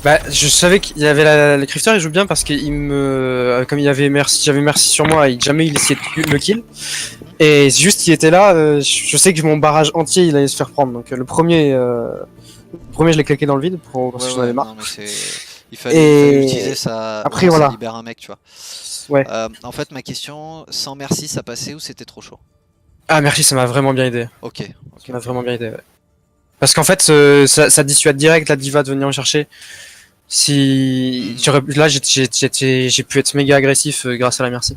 Bah, je savais qu'il y avait le Crifter, il joue bien parce qu'il me. Comme il y avait j'avais merci sur moi, et jamais il essayait de le kill. Et juste il était là, je sais que mon barrage entier il allait se faire prendre. Donc le premier je l'ai claqué dans le vide parce que j'en avais marre. Non, mais il fallait utiliser ça. Après, ça voilà. libère un mec, tu vois. Ouais. En fait, ma question, sans merci, ça passait ou c'était trop chaud? Ah, merci, ça m'a vraiment bien aidé. Ok. Ça m'a vraiment bien aidé, ouais. Parce qu'en fait, ça dissuade direct la diva de venir me chercher. Si là, j'ai pu être méga agressif grâce à la merci.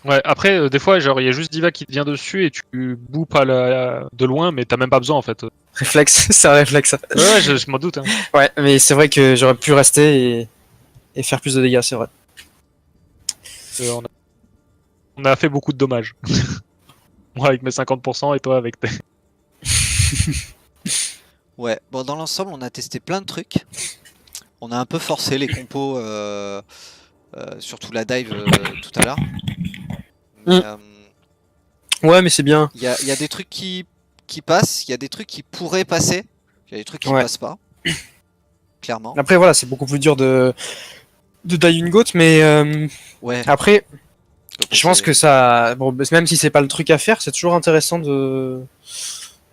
Ouais, après, des fois, genre, il y a juste Diva qui te vient dessus et tu boupes de loin, mais t'as même pas besoin en fait. Réflexe, c'est un réflexe. Ouais, je m'en doute. Hein. Ouais, mais c'est vrai que j'aurais pu rester et faire plus de dégâts, c'est vrai. On a fait beaucoup de dommages. Moi avec mes 50% et toi avec tes. Ouais, bon, dans l'ensemble, on a testé plein de trucs. On a un peu forcé les compos, surtout la dive tout à l'heure. Mais, Ouais, mais c'est bien. il y a des trucs qui passent, il y a des trucs qui pourraient passer, il y a des trucs qui Ouais. passent pas. Clairement. Après, voilà, c'est beaucoup plus dur de die une goat, mais Ouais. après, donc je pense c'est- que ça. Bon, même si c'est pas le truc à faire, c'est toujours intéressant de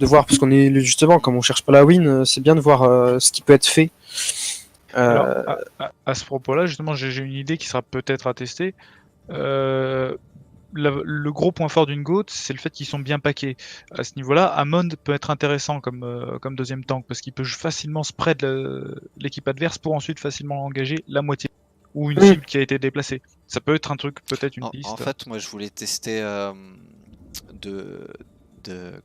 voir, parce qu'on est justement, comme on cherche pas la win, c'est bien de voir ce qui peut être fait. Alors, à ce propos-là, justement, j'ai une idée qui sera peut-être à tester. Le gros point fort d'une GOAT, c'est le fait qu'ils sont bien packés. À ce niveau-là, Amon peut être intéressant comme deuxième tank, parce qu'il peut facilement spread l'équipe adverse pour ensuite facilement engager la moitié, ou une cible qui a été déplacée. Ça peut être un truc, peut-être une piste. En fait, moi je voulais tester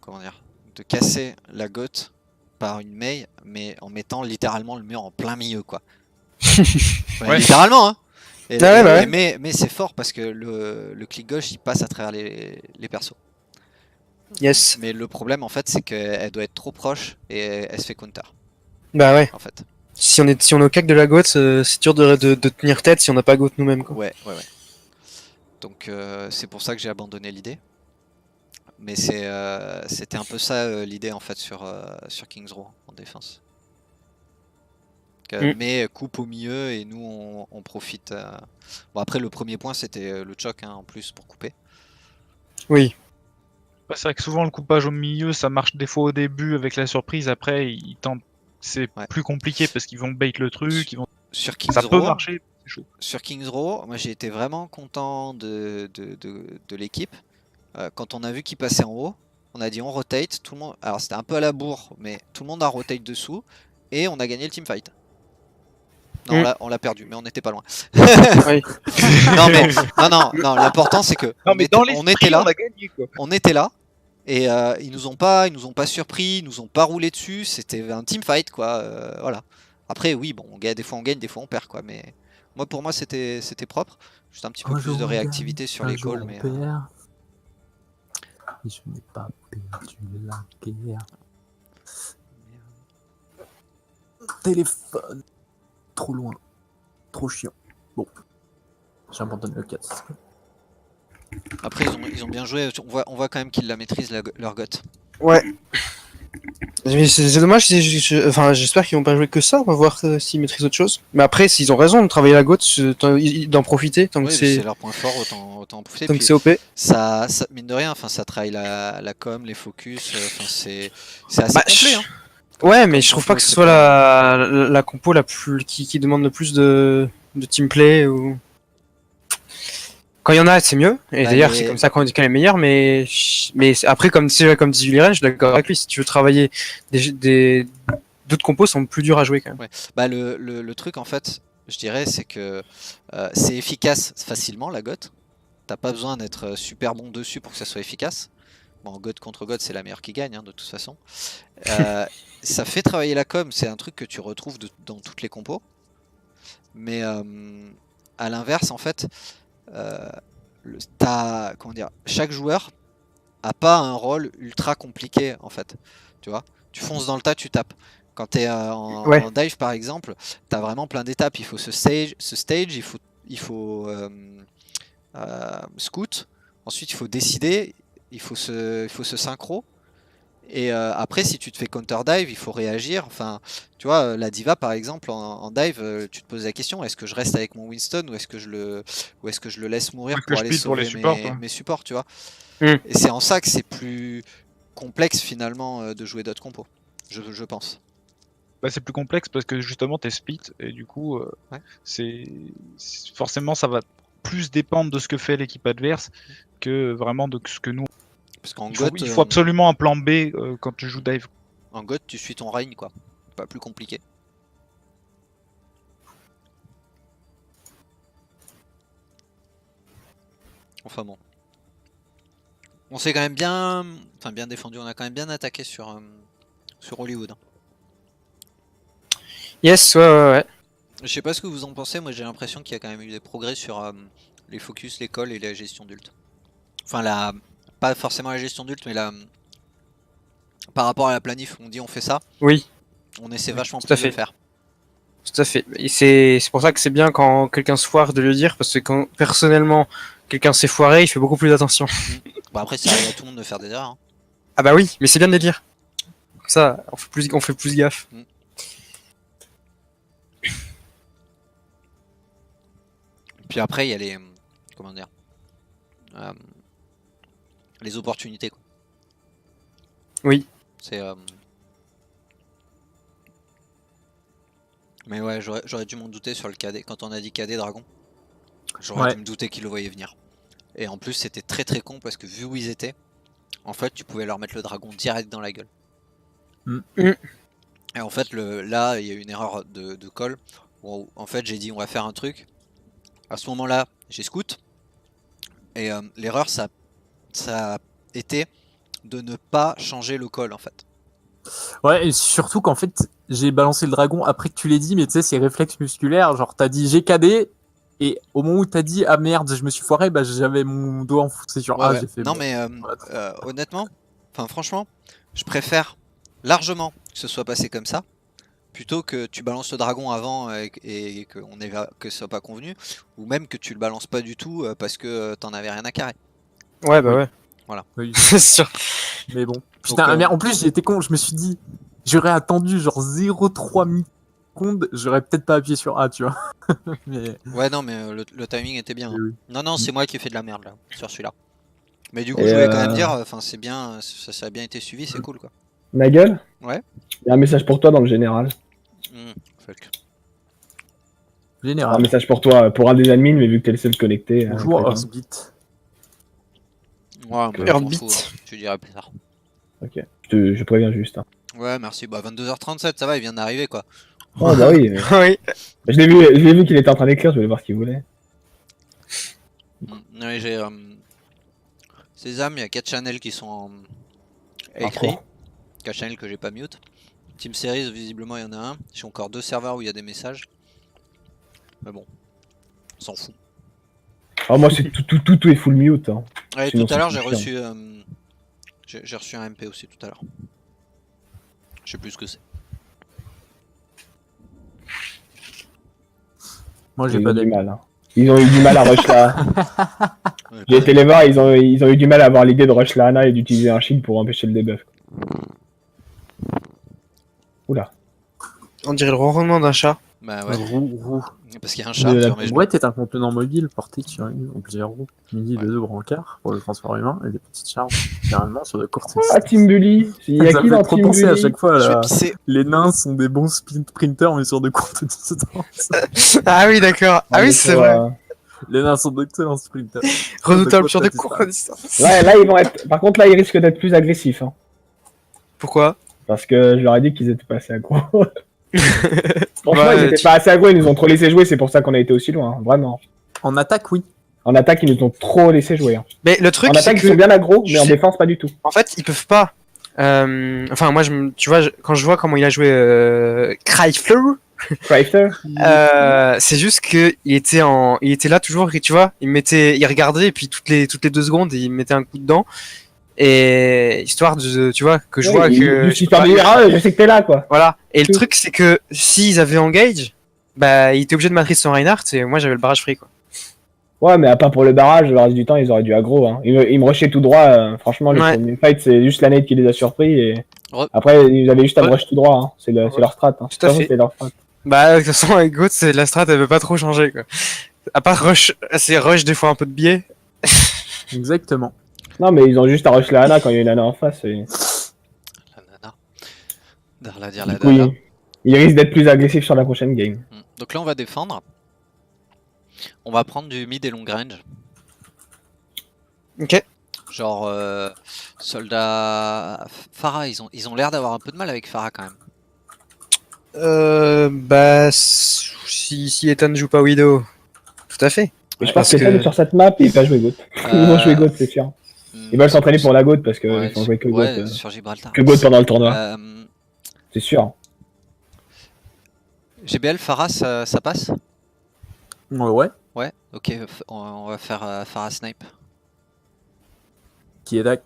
comment dire, de casser la gote par une Mei, mais en mettant littéralement le mur en plein milieu, quoi. Ouais, littéralement, hein. Et, Ah ouais, bah ouais. Mais c'est fort parce que le clic gauche il passe à travers les persos. Yes. Mais le problème en fait c'est qu'elle doit être trop proche et elle se fait counter Bah ouais. en fait. Si on est au cac de la goat, c'est dur de tenir tête si on n'a pas goat nous-mêmes, quoi. Ouais. Donc c'est pour ça que j'ai abandonné l'idée. Mais c'était un peu ça l'idée en fait sur King's Row en défense. Mais coupe au milieu et nous on profite. Bon après le premier point c'était le choc en plus pour couper. Oui. Bah, c'est vrai que souvent le coupage au milieu ça marche des fois au début avec la surprise, après ils tentent. C'est plus compliqué parce qu'ils vont bait le truc, ils vont. Sur Kings Ça peut Row, marcher, c'est chaud. Sur Kings Row, moi j'ai été vraiment content de l'équipe. Quand on a vu qu'il passait en haut, on a dit on rotate, tout le monde. Alors c'était un peu à la bourre, mais tout le monde a rotate dessous et on a gagné le teamfight. Non, on l'a perdu, mais on n'était pas loin. Oui. non, l'important c'est que on était là, on a gagné, quoi. on était là, et ils nous ont pas surpris, ils nous ont pas roulé dessus, c'était un teamfight quoi, voilà. Après oui, bon, des fois on gagne, des fois on perd quoi, mais pour moi c'était propre, juste un petit peu plus de réactivité sur les calls, mais je n'ai pas perdu la guerre. Téléphone. Trop loin. Trop chiant. Bon. J'abandonne le 4. après ils ont bien joué, on voit quand même qu'ils la maîtrisent leur goth. Ouais. Mais c'est dommage, enfin, j'espère qu'ils vont pas jouer que ça, on va voir s'ils maîtrisent autre chose. Mais après, s'ils ont raison de travailler la goth, d'en profiter, tant que c'est leur point fort, autant en profiter. Tant que c'est OP. Ça, mine de rien, ça travaille la com, les focus, c'est assez complet. Hein. Ouais, mais je trouve pas que ce soit la compo la plus qui demande le plus de teamplay ou. Quand il y en a, c'est mieux. Et d'ailleurs, c'est comme ça qu'on dit qu'elle est meilleure. Mais après, comme dit Liren, je suis d'accord avec lui. Si tu veux travailler d'autres compos, sont plus durs à jouer quand même. Ouais. Bah le truc en fait, je dirais, c'est que c'est efficace facilement la goth. T'as pas besoin d'être super bon dessus pour que ça soit efficace. Bon, God contre God, c'est la meilleure qui gagne, hein, de toute façon. Ça fait travailler la com, c'est un truc que tu retrouves dans toutes les compos. Mais à l'inverse, en fait, chaque joueur a pas un rôle ultra compliqué, en fait. Tu vois, tu fonces dans le tas, tu tapes. Quand tu es en dive, par exemple, tu as vraiment plein d'étapes. Il faut ce stage, il faut scout. Ensuite, il faut décider. Il faut se synchro. Et après, si tu te fais counter dive, il faut réagir. Enfin, tu vois, la diva par exemple en dive, tu te poses la question, est-ce que je reste avec mon Winston ou est-ce que je le laisse mourir pour aller sauver mes supports, tu vois. Et c'est en ça que c'est plus complexe finalement de jouer d'autres compos, je pense. Bah, c'est plus complexe parce que justement t'es split et du coup forcément ça va plus dépendre de ce que fait l'équipe adverse que vraiment de ce que nous. Parce qu'en il faut absolument un plan B quand tu joues dive. En God, tu suis ton règne, quoi. Pas plus compliqué. Enfin bon. On s'est quand même bien défendu. On a quand même bien attaqué sur Hollywood. Yes, ouais. Je sais pas ce que vous en pensez. Moi, j'ai l'impression qu'il y a quand même eu des progrès sur les focus, les calls et la gestion d'ult. Enfin, pas forcément la gestion d'ult, mais par rapport à la planif, on dit on fait ça. Oui. On essaie vachement plus de le faire. Tout à fait. Et c'est pour ça que c'est bien quand quelqu'un se foire de le dire, parce que quand personnellement quelqu'un s'est foiré, il fait beaucoup plus d'attention. Bah après, ça arrive à tout le monde de faire des erreurs. Hein. Ah bah oui, mais c'est bien de les dire. Comme ça, on fait plus gaffe. Puis après, il y a les les opportunités. Quoi. Oui. C'est. Mais ouais, j'aurais dû m'en douter sur le KD. Quand on a dit KD Dragon, j'aurais dû me douter qu'ils le voyaient venir. Et en plus, c'était très très con parce que vu où ils étaient, en fait, tu pouvais leur mettre le dragon direct dans la gueule. Et en fait, là, il y a eu une erreur de call. Où, en fait, j'ai dit on va faire un truc. À ce moment-là, j'ai scout. Et l'erreur, ça a été de ne pas changer le call en fait. Ouais, et surtout qu'en fait, j'ai balancé le dragon après que tu l'aies dit, mais tu sais, c'est réflexe musculaire. Genre, t'as dit GKD, et au moment où t'as dit ah merde, je me suis foiré, bah j'avais mon doigt enfoncé sur A. J'ai fait. Non, mais honnêtement, franchement, je préfère largement que ce soit passé comme ça, plutôt que tu balances le dragon avant et que ce soit pas convenu, ou même que tu le balances pas du tout parce que t'en avais rien à carrer. Ouais, bah ouais. Voilà. Oui. C'est sûr. Mais bon. Putain, mais en plus, j'étais con, je me suis dit, j'aurais attendu genre 0,3 secondes, j'aurais peut-être pas appuyé sur A, tu vois. Mais Ouais, non, mais le timing était bien. oui. Non, non, c'est moi qui ai fait de la merde là, sur celui-là. Mais du coup, Et je voulais quand même dire, enfin, c'est bien, ça a bien été suivi, c'est cool quoi. Nagel? Ouais. Il y a un message pour toi dans le général. Fuck. Un Général. message pour toi, pour un des admins, mais vu que t'es le seul connecté. Bonjour, préviens. Earthbeat. Ouais, Ok. bah, je m'en Heartbeat. fous, hein. Tu diras plus tard. Ok, je préviens juste. Hein. Ouais, merci. Bah, 22h37, ça va, il vient d'arriver quoi. Oh bah oui. Oui. Je l'ai vu qu'il était en train d'écrire, je voulais voir ce qu'il voulait. Ouais, j'ai. Sésame, il y a 4 channels qui sont écrits. Hardcore. 4 channels que j'ai pas mute. Team Series, visiblement, il y en a un. J'ai encore 2 serveurs où il y a des messages. Mais bon, on s'en fout. Oh, moi, c'est tout est full mute. Hein. Ouais, Sinon, tout à l'heure, c'est j'ai chiant. reçu. J'ai reçu un MP aussi tout à l'heure. Je sais plus ce que c'est. Moi, j'ai Ils pas ont du d'amis. mal. Hein. Ils ont eu du mal à rush la. Ouais, J'ai été les voir, ils ont eu du mal à avoir l'idée de rush la Ana et d'utiliser un shield pour empêcher le debuff. Oula. On dirait le ronronnement d'un chat. Bah ouais, Roux. parce qu'il y a un chat De la- sur mes genoux. Ouais, t'es un contenant mobile porté sur une ou plusieurs roues, muni de 2 brancards pour le transport humain et des petites charges, généralement sur de courtes Ah, distances. Team Bully. Il y a Ça qui me dans fait trop Team penser à Bully? chaque fois, Je vais là. pisser. Les nains sont des bons sprinters, mais sur de courtes distances. Ah oui, d'accord. Ah oui, c'est vrai. Les nains sont d'excellents sprinters. Redoutable de sur des courte courtes distances. Ouais, là, ils vont être. Par contre, là, ils risquent d'être plus agressifs. Hein. Pourquoi? Parce que je leur ai dit qu'ils étaient pas assez aggro. Franchement, Ouais, ils étaient pas assez aggro, ils nous ont trop laissé jouer, c'est pour ça qu'on a été aussi loin, hein, vraiment. En attaque, oui. En attaque, ils nous ont trop laissé jouer. Hein. Mais le truc, En c'est attaque, ils que, sont bien aggro, mais en je- défense, pas du tout. en fait, ils peuvent pas. Enfin, moi, tu vois, quand je vois comment il a joué Cryfler, Crafter, c'est juste que il était là toujours, et tu vois, il regardait et puis toutes les 2 secondes, il mettait un coup dedans. Et histoire de, tu vois, que je vois que. Juste je peux histoire pas- de dire, ah, je sais que t'es là, quoi. Voilà. Et le Tout. truc, c'est que s'ils avaient engage, bah, il était obligé de matrice son Reinhardt et moi j'avais le barrage free, quoi. Ouais, mais à part pour le barrage, le reste du temps, ils auraient dû aggro. Hein. Ils me rushaient tout droit. Franchement, le Ouais. premier fight, c'est juste la nade qui les a surpris. Et Ouais. après, ils avaient juste à me Ouais. rush tout droit. Hein. C'est leur strat. Hein. Tout à fait. C'est leur strat. Bah, de toute façon, avec Goat, c'est la strat, elle veut pas trop changer, quoi. À part rush, c'est rush des fois un peu de biais. Exactement. Non, mais ils ont juste à rush la Ana quand il y a une Ana en face. Et... La nana. Darla, dire la Du coup, dada. ils risquent d'être plus agressifs sur la prochaine game. Donc là, on va défendre. On va prendre du mid et long range. Ok. Genre, soldat. Pharah, ils ont l'air d'avoir un peu de mal avec Pharah quand même. Bah, si Ethan joue pas Widow, tout à fait. Et je parce pense que que- Ethan, sur cette map, il va jouer Goat. Ils vont jouer Goat, c'est sûr. Ils veulent s'entraîner pour la Goat parce qu'ils Ouais, vont jouer que Goat. ouais, sur Gibraltar. Que Goat pendant le tournoi, Euh, c'est sûr. GBL, Pharah, ça passe? Ouais. Ouais, ok, on va faire Pharah Snipe. Qui est dac.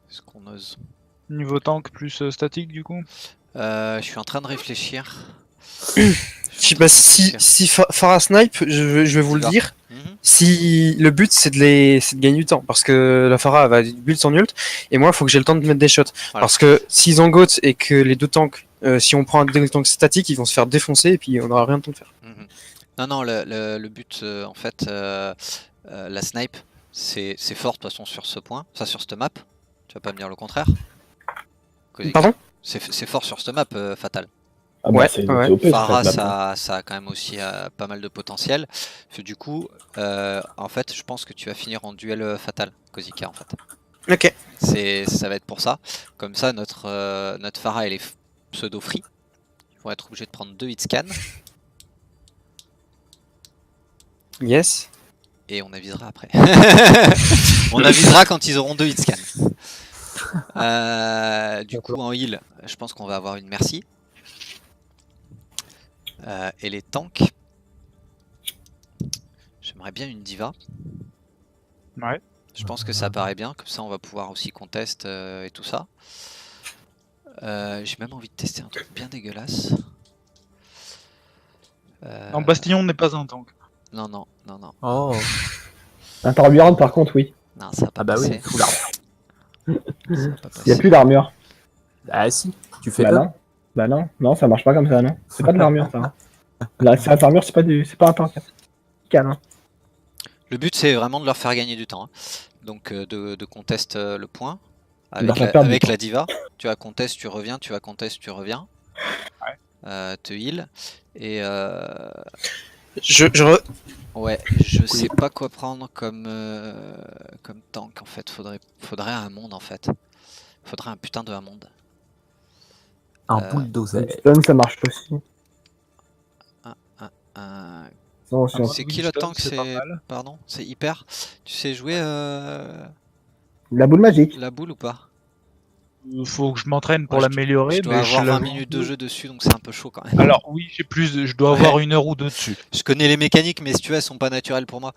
Est-ce qu'on ose? Niveau tank plus statique du coup. Je suis en train de réfléchir. Bah, si Farah Snipe, je vais vous le D'accord. dire, Mhm. si le but c'est de gagner du temps, parce que la Farah va build son ult, et moi il faut que j'ai le temps de mettre des shots. Voilà. Parce que s'ils ont Goat et que les 2 tanks, si on prend un tank statique, ils vont se faire défoncer et puis on aura rien de temps de faire. Mhm. Non, non, le but, en fait, la snipe, c'est fort de toute façon sur ce point, enfin sur cette map. Tu vas pas me dire le contraire? Kozika. Pardon? C'est fort sur cette map, Fatal. Ah bah, Ouais, c'est ouais. OP, Pharah, cette map, hein. ça a quand même aussi pas mal de potentiel. Parce que du coup, en fait, je pense que tu vas finir en duel Fatal, Kozika, en fait. Ok. Ça va être pour ça. Comme ça, notre Pharah, elle est pseudo-free. Ils vont être obligés de prendre 2 hitscans. Yes. Et on avisera après. On avisera quand ils auront 2 hitscans. Du coup, en heal, je pense qu'on va avoir une Mercy. Et les tanks, j'aimerais bien une Diva. Ouais. Je pense que ça paraît bien, comme ça on va pouvoir aussi contest et tout ça. J'ai même envie de tester un truc bien dégueulasse. Non, Bastillon n'est pas un tank. Non, non, non, non. Oh. Un Torbjorn, par contre, oui. Non, ça va pas Ah bah passer. oui, full armor. Ça va pas Il n'y a passer. plus d'armure. Ah si, tu fais Bah E. non. Bah non, non, ça marche pas comme ça, non. C'est pas de l'armure, ça. Hein. L'armure, c'est pas un tank. Calme. Le but c'est vraiment de leur faire gagner du temps. Hein. Donc de contest le point Leur avec, faire perdre du avec temps. la diva. Tu vas contest, tu reviens, tu vas contest, tu reviens. Te heal. Et ouais, je sais pas quoi prendre comme tank en fait. Faudrait un monde en fait. Faudrait un putain de un monde. Un bulldozer. Stun, ça marche aussi. Non, si on- C'est qui le Winston, tank? c'est pas C'est mal. pardon, c'est hyper. Tu sais jouer La boule magique. la boule ou pas? Faut que je m'entraîne pour Ouais, l'améliorer, Je dois mais avoir je 20 l'avoue minutes de que- jeu dessus, donc c'est un peu chaud quand même. Alors oui, je dois avoir 1 heure ou 2 dessus. Je connais les mécaniques, mais si tu veux, elles sont pas naturelles pour moi.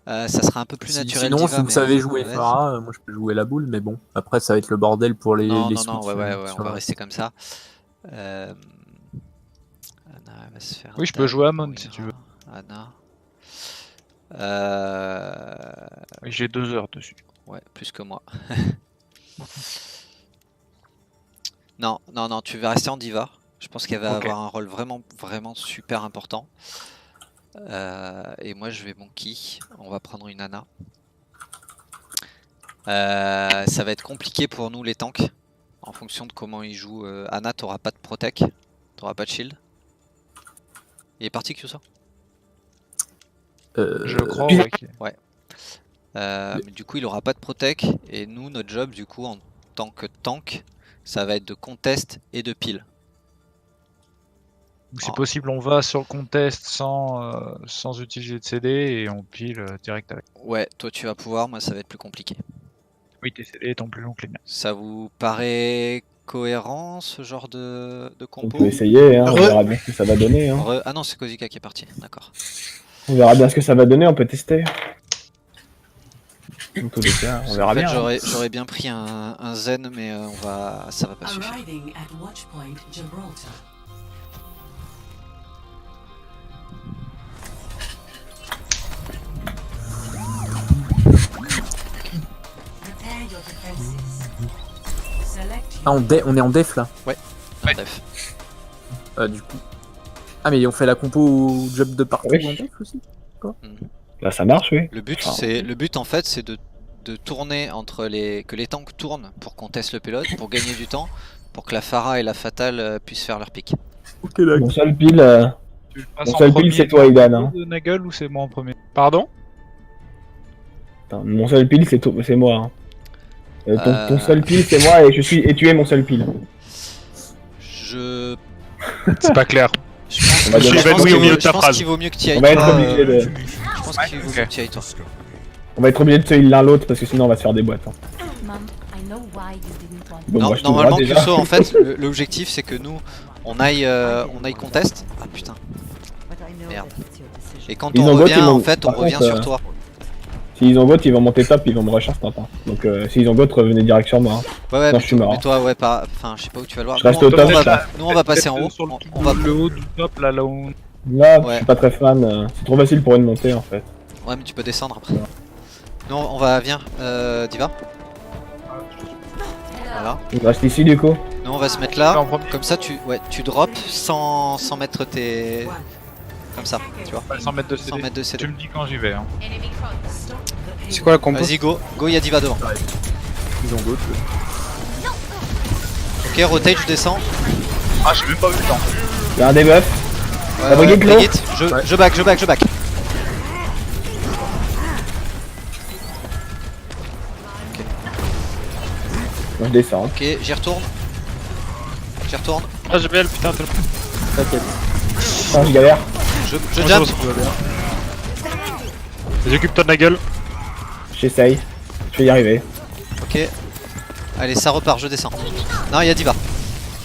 Ça sera un peu plus naturel. Sinon, Diva, si vous mais- savez jouer ouais. Pharah, moi je peux jouer la boule, mais bon, après ça va être le bordel pour les Non, les non, non, switches, ouais, on sur va la- rester comme ça. Anna, elle va se faire Oui, je un peux tag, jouer Amon, on si ira. tu veux. Anna. J'ai 2 heures dessus. Ouais, plus que moi. Non, non, non, tu vas rester en diva. Je pense qu'elle va Ok. avoir un rôle vraiment, vraiment super important. Et moi, je vais monkey. On va prendre une Anna. Ça va être compliqué pour nous les tanks. En fonction de comment ils jouent. Anna, t'auras pas de protec. T'auras pas de shield. Il est parti, Kyusa? Je crois, puis- ouais. Mais du coup, il aura pas de protec. Et nous, notre job, du coup, en tant que tank, ça va être de contest et de pile. Donc, si Ah. possible, on va sur le contest sans utiliser de CD et on pile direct avec. Ouais, toi tu vas pouvoir, moi ça va être plus compliqué. Oui, tes CD étant plus long que les miens. Ça vous paraît cohérent ce genre de On compo? peut essayer, hein, on Re- verra bien ce que ça va donner. Hein. Ah non, c'est Kozika qui est parti, d'accord. On verra bien ce que ça va donner, on peut tester. Dans tous les cas, on verra En fait, bien. hein. j'aurais bien pris un zen, mais ça va pas suffire. Arriving at Watchpoint Gibraltar. Prepare your defenses. Select Ah, your on est en def là. Non, Ouais. bref. Du coup. Ah, mais on fait la compo job de partout Oui. en def aussi. Là, ça marche, oui. Le but, Enfin, le but en fait, c'est de tourner entre que les tanks tournent pour qu'on teste le pilote, pour gagner du temps, pour que la Pharah et la Fatale puissent faire leur pick. Ok, d'accord. Mon seul pile, Tu le passes mon en seul pile, premier c'est toi, Idan. Hein. de Nagel ou c'est moi en premier? Pardon? Attends, mon seul pile, c'est moi. Hein. Ton Euh. seul pile, c'est moi et tu es mon seul pile. Je C'est pas clair. On va Je suis donner- évanoui au milieu de je ta pense phrase. qu'il vaut mieux que tu y ailles On va être toi. obligé de- Je pense qu'il vaut ok. mieux que tu y ailles toi. On va être obligé de se heal l'un l'autre parce que sinon on va se faire des boîtes. Hein. Mom, I know why you didn't want Bon, Non, moi, je te normalement, vois déjà. Kuso, en fait, l'objectif c'est que nous, on aille contest. Ah putain. but I know Merde. that it's your decision. Et quand Ils on ont vote, revient, ils vont- en fait, on par revient contre, sur toi. S'ils ont vote, ils vont monter top, ils vont me rush instant. Hein. Donc s'ils ont vote, revenez direct sur moi. Hein. Ouais, ouais, Non, mais, je suis mort. mais toi, ouais, pas. Enfin, je sais pas où tu vas le voir. Je reste au Nous, top. on va passer en haut. Sur le, On va. le haut du top, là où on... Là, je Ouais. suis pas très fan. C'est trop facile pour eux de monter en fait. Ouais, mais tu peux descendre après. Non, on va. Viens, Diva. Voilà. On reste ici du coup. Nous, on va se mettre Là, là. en premier. Comme ça, tu drops sans mettre tes. Comme ça, tu vois. 100 mètres de Sans CD. mettre de CD. Tu me dis quand j'y vais. Hein. stop the C'est quoi la compo? Vas-y, go. Go, y'a Diva devant. Ils ont d'autres. Ok, rotate, je descends. Ah, j'ai même pas vu le temps. Il y a un debuff. La Brigitte, l'eau. Brigitte, je back. Moi je descends. Ok, j'y retourne. Ah, j'ai bien le putain. T'inquiète. Ah, je galère. Je jump. Vas-y, occupe-toi de la gueule. J'essaye. Je vais y arriver. Ok. Allez, ça repart, je descends. Non, il y a Diva.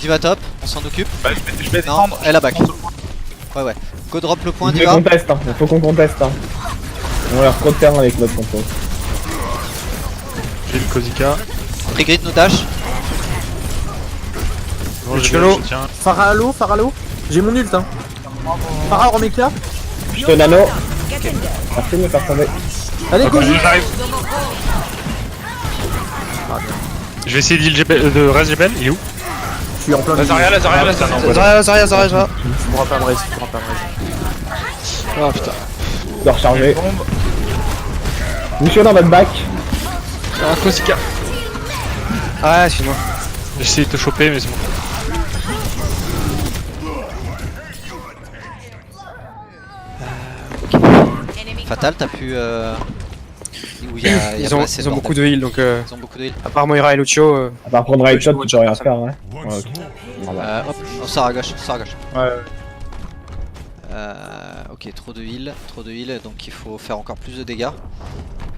Diva top, on s'en occupe. Bah, je vais Non, descendre. elle a back. Ouais. Go drop le point, Il Diva. faut qu'on conteste. Hein. On leur trop de terrain avec notre compo. J'ai le Kozika. Trigrid nous dash. Bon, Le j'ai Cholo. le soutien. Pharah à l'eau. J'ai mon ult, hein. Pharah, remets là. Je te nano. Merci de me faire tomber. Allez, go, Vas-y, j'arrive. Je vais essayer de res Gebel, il est où? Je suis en plein Lazaria, Lazaria. Zarya. Tu pourras pas me rester, tu pourras pas me rester. Ah putain. Je dois recharger. Bombe. Lucio dans votre bac. Ah, Kozika. Ah, excuse-moi. J'ai essayé de te choper, mais c'est bon. Fatal, t'as pu. Où il y a Ils pas ont, assez ils ont bordel. beaucoup de heal, donc Ils ont beaucoup de heal. à part Moira et Lucio, À part prendre headshot, tu peux rien faire, ouais. Ouais, ok. Hop, on sort à gauche, on sort à gauche. Ouais. Ok, trop de heal, donc il faut faire encore plus de dégâts.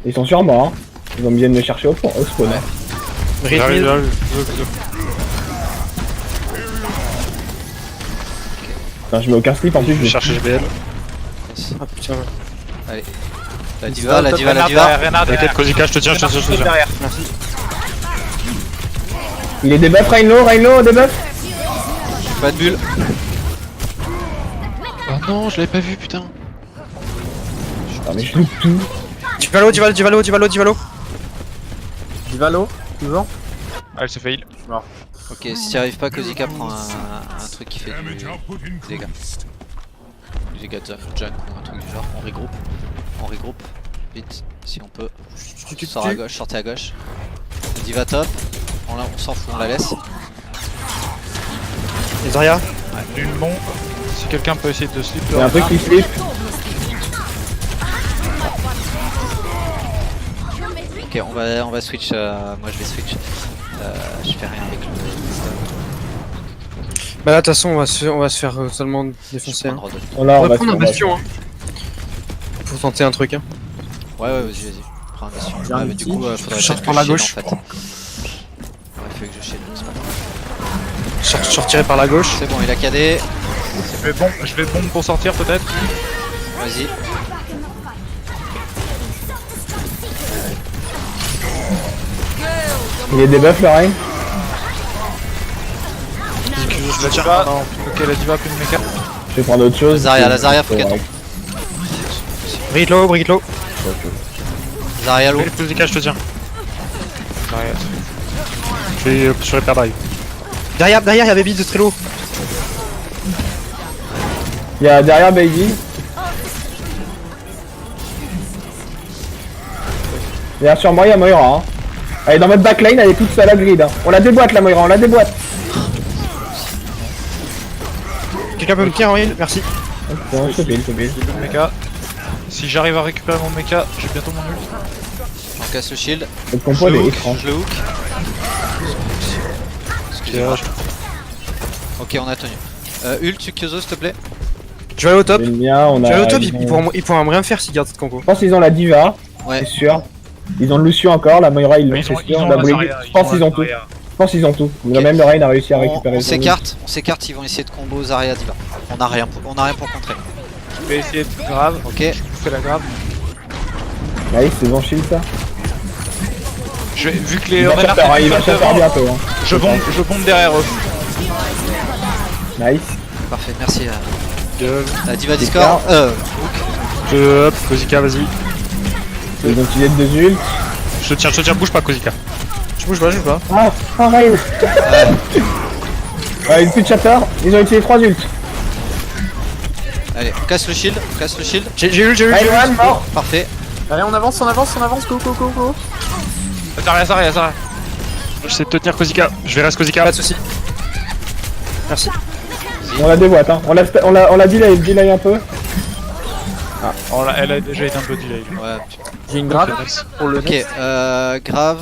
Ils sont sur moi, hein. Ils vont bien me chercher au spawn. Ouais. Brit J'arrive, heal. j'arrive. Putain, je mets aucun slip en plus. Je vais chercher GBL. Yes. Ah putain. La diva, la diva, la diva. T'inquiète, Kozika, je te tiens, je te tiens. Derrière. Il est debuff, Rhino, debuff. Pas de bulle. Oh non, je l'avais pas vu, putain. Putain, mais je loupe tout. Divalo. Divalo, toujours. Ah, elle se fait heal. Ok, si t'y arrives pas, Kozika prend un truc qui fait du dégâts. Du dégâts de junk ou un truc du genre. On regroupe. Vite, si on peut. Sort à gauche, sortez à gauche. Diva top. On s'en fout, on la laisse. Et Zarya. Une bombe. Si quelqu'un peut essayer de slip Il y a un truc qui slip. Ok, on va switch. Moi je vais switch. Je fais rien avec le. Bah là, de toute façon, on va se faire totalement défoncer. Hein. On va On va prendre un bastion, hein. Faut tenter un truc, hein. Ouais, vas-y. Prends un bastion. J'ai un Ouais, mais du ulti. coup, faudrait Je sors peut-être par que la je shield, gauche. en fait. Ouais, il faut que je shield, c'est pas grave. Je suis retiré par la gauche. C'est bon, il a cadé. Je vais bombe pour sortir peut-être. Vas-y. Il est debuff, le Rhin. La diva. Ok, la diva a plus de méca. Je vais prendre autre chose. La Zarya, faut qu'elle tombe. Brit low. Zarya low. Kozika, je te tiens. Je vais sur les perdrive. Derrière, il y a Baby de très low. Il y a derrière Baby. Derrière sur moi, il y a Moira. Hein. Elle est dans votre backline, elle est toute seule à grid. Hein. On la déboîte la Moira, on la déboîte. Quelqu'un peut me tirer en heal? Merci. Bon, je te pile. Méca. Si j'arrive à récupérer mon méca, j'ai bientôt mon ult. J'en casse le shield. Votre compo, elle est étrange. Je le hook. Excusez-moi. Ok, on a tenu. Ult, Kyozo, s'il te plaît. Je vais aller au top. J'aime bien, on Je vais a. aller au top, ils ils pourront rien faire s'ils gardent cette compo. Je pense qu'ils ont la diva, Ouais. c'est sûr. Ils ont le Lucio encore, la Moira ils l'ont, Ils c'est ont sûr. La Brigade, Lazaria, je pense qu'ils ont tout. Je pense qu'ils ont tout. Même le Rhin a réussi à récupérer On le s'écarte, ils vont essayer de combo Zarya Diva. On a rien pour contrer. Je vais essayer de grave. Ok, Je fais la grave. Nice, c'est bon shield ça. Vu que les Il va renards faire, il va sont faire devant, bientôt. Hein. je bombe derrière eux. Nice. parfait, merci. Gueule. Diva Discord. Hop, Kozika, vas-y. Ils ont utilisé 2 ults. Je te tiens, bouge pas, Kozika. Je bouge pas. Ah, Rhin. Ils ont plus de chatter, ils ont utilisé 3 ults. Allez, on casse le shield. J'ai eu. Rhin mort. Parfait. Allez, on avance, go. Zarya. J'essaie de te tenir, Kozika. Je vais rester Kozika. Pas de soucis. Merci. On la déboîte, hein. On l'a delay un peu. Elle a déjà été un peu delay. Ouais. J'ai une grave pour le Ok, next. grave.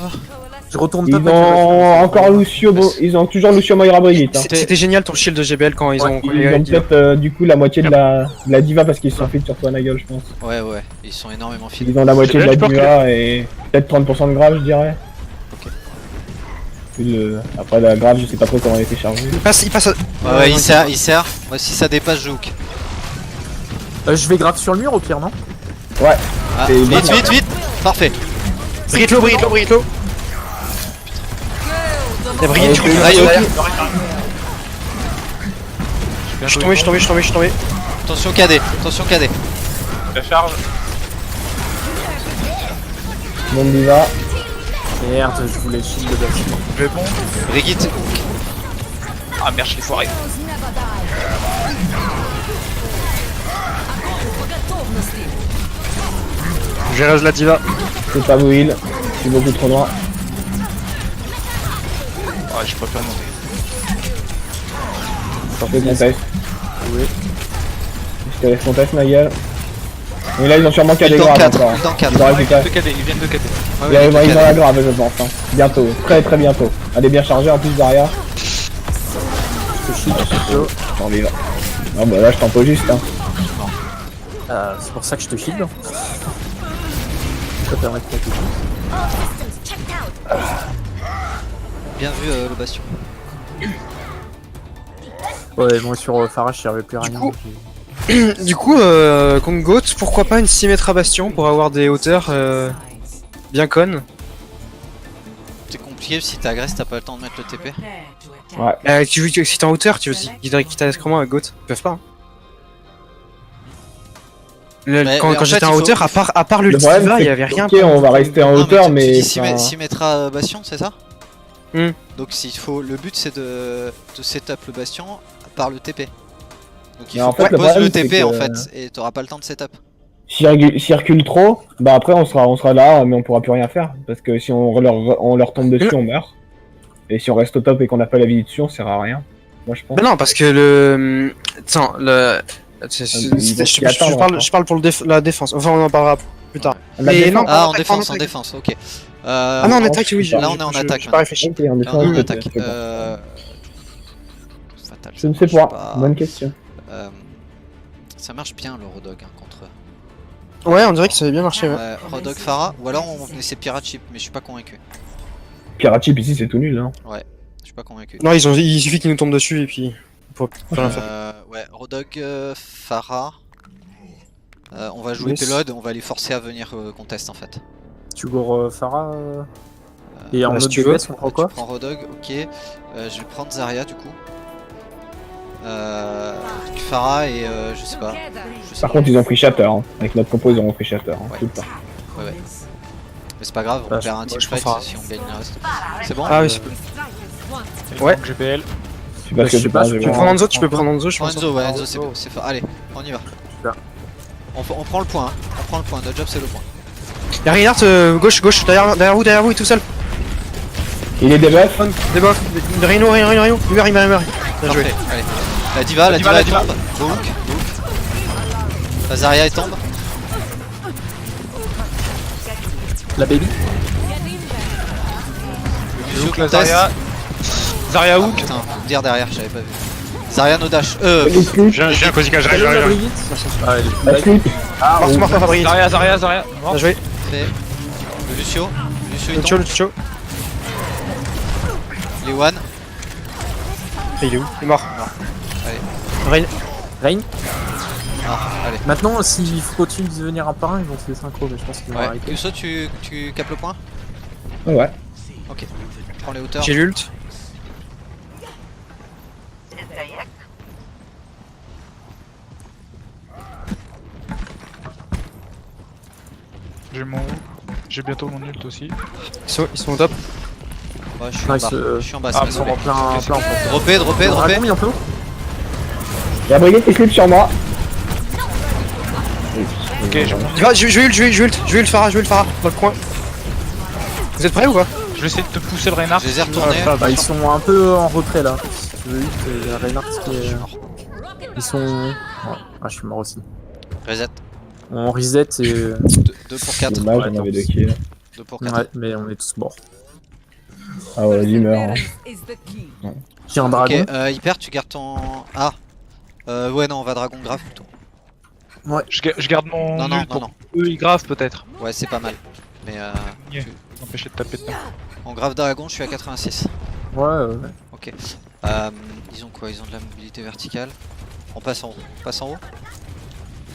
Je retourne Ils top. ont encore Lucio, ils ont toujours Lucio Moira Brigitte. Hein. C'était génial ton shield de GBL quand ils ont. Ils ont peut-être du coup la moitié de la diva parce qu'ils sont fit sur toi, Nigel, je pense. Ouais, ils sont énormément fit. Ils ont la moitié de la bien, tu peux diva et peut-être 30% de grave, je dirais. Ok. Après la grave, je sais pas trop comment elle était chargée. Il passe. Ouais, il sert. Moi, si ça dépasse, je hook. Je vais grave sur le mur au pire, non? Ouais. Ah, C'est vite. Parfait. Brite low. Y'a Brigitte, tu Ouais, recules ok. derrière. Je suis tombé. Attention KD. La charge. Bon diva. Merde, je voulais shield de bâtiment. Je vais bombe. Brigitte. Ah merde, je l'ai foiré. Je reste la diva. C'est pas vous heal. Je suis beaucoup trop loin. Ah, je préfère monter. Sortez contest. Oui. Je te laisse contest ma gueule. Mais là ils ont sûrement Ils cadé dans grave 4, encore. dans 4. Ils auraient Ils pu viennent cadrer. de cader, ils viennent de cader. Ils arrivent dans la grave je pense. Hein. Bientôt, très bientôt. Elle est bien chargée en plus derrière. J'en vive. Non bah là je tempo juste hein. C'est pour ça que je te shield. Ça permet de quelque chose. Bien vu le bastion. Ouais, moi sur Pharah, je servais plus à Du rien. coup- Du coup, contre Goat, pourquoi pas une 6 mètres à bastion pour avoir des hauteurs bien connes. C'est compliqué si t'agresses, t'as pas le temps de mettre le TP. Prepare to attack. Ouais. Tu veux que si t'es en hauteur, tu veux qu'ils t'agressent comment avec Goat? Ils peuvent pas. Hein. Mais Quand en fait, j'étais en il faut- hauteur, à part Le problème l'ultiva, il y c'est avait rien. que, ok on va rester en Non, mais hauteur tu mais... dis 6 enfin, mètres à bastion, c'est ça Hmm. Donc s'il faut, le but c'est de setup le bastion par le TP. Donc il Mais faut en fait, que tu le poses problème, le c'est TP que- en fait, et t'auras pas le temps de setup. S'ils reculent trop, bah après on sera là mais on pourra plus rien faire. Parce que si on leur tombe dessus on meurt. Et si on reste au top et qu'on n'a pas la vie dessus on sert à rien. Moi je pense. Mais non, parce que le. Attends, le. Je parle pour la défense. Enfin, on en parlera plus tard. La Mais défense- non, Ah, en en défense, attaque. ok. Ah non, en non, attaque, oui. je- là, on est en attaque, J'ai pas réfléchi. Ok, on est Là on est en sur attaque. le Fatal, Je ça ne sais marche pas, bonne question. Ça marche bien le Rodog hein, contre Ouais, on dirait que ça avait bien marché. Ouais. Rodog Pharah, ou alors on essaie Pirate Chip, mais je suis pas convaincu. Pirate Chip ici c'est tout nul hein. Je suis pas convaincu. Non, il suffit qu'ils nous tombent dessus et puis. Faut plus rien faire. Ouais, Rodog Pharah. On va jouer Yes. Pélode, on va les forcer à venir contest en fait. Tu goures Pharah et en bah, si mode tu veux. DPS, on prend quoi? Tu prends Rodog, ok. Je vais prendre Zarya du coup. Pharah et je sais pas. Je sais Par pas. contre ils ont pris Shatter hein. Avec notre compo ils ont pris Shatter hein, Ouais. tout le temps. Mais c'est pas grave, on Bah, perd un je team prends fight Pharah. si on gagne le reste. C'est bon Ah oui, c'est Ouais. GPL. C'est parce je que sais pas, j'ai Tu peux prendre Enzo, tu peux prendre Enzo, je pense. Enzo, ouais, Enzo c'est fort. Allez, on y va. Super. On prend le point, hein. On prend le point, notre job c'est le point. Y'a Reinhardt, gauche, derrière vous, tout seul. Il est debuff. Des buffs, Rhino. Il meurt. Bien joué. Parfait, allez. La diva la diva. tombe. Book. La Zarya elle tombe. La baby? Lucio Donc la conteste. Zarya Ah, Hook. putain, faut me dire derrière, j'avais pas vu. Zarya no dash. Il sleep. J'ai un Kozika, Hello, la j'arrive. Brigitte? Ah, elle est La sleep. Mort, Fabrice. Zarya. Bien joué. fait. Lucio il tombe. Lucio. Les one. Il est où? Il est mort. Allez. Rain? Ah, allez. Maintenant, s'il faut continuer de venir un par un, ils vont se synchro, mais je pense qu'ils vont Ouais. arrêter. Kuso, tu capes le point. Ouais. Prends les hauteurs. J'ai l'ult. J'ai bientôt mon ult aussi. Ils sont au top. Ouais, je suis en Nice, bas. Je suis en bas, ah, c'est Ils bon. sont en plein en fait. Dropper. Dragon, il en peut? La brigade qui sleep sur moi. Ok, j'ai mon Il va, je vais ult Farah, dans le coin. Vous êtes prêts ou quoi? Je vais essayer de te pousser le Reinhardt. Je les ai retournés. Bah, ils sont un peu en retrait là. Si tu veux, c'est Reinhardt qui est. Ils sont. Ouais. Ah, je suis mort aussi. Reset. On reset et. 2 pour 4. Dommage, on avait 2 kills. 2 pour 4. Ouais, mais on est tous morts. Ah ouais, vas-y, meurs. Hein. J'ai un Ok, dragon. Hyper, tu gardes ton. Ah. Ouais, non, on va dragon grave plutôt. Je garde mon Non, ult pour eux, ils gravent peut-être. Ouais, c'est pas mal. Mais Empêcher de taper dedans. en grave dragon, je suis à 86. Ouais, Ok. Ils ont quoi? Ils ont de la mobilité verticale. On passe en haut. On passe en haut?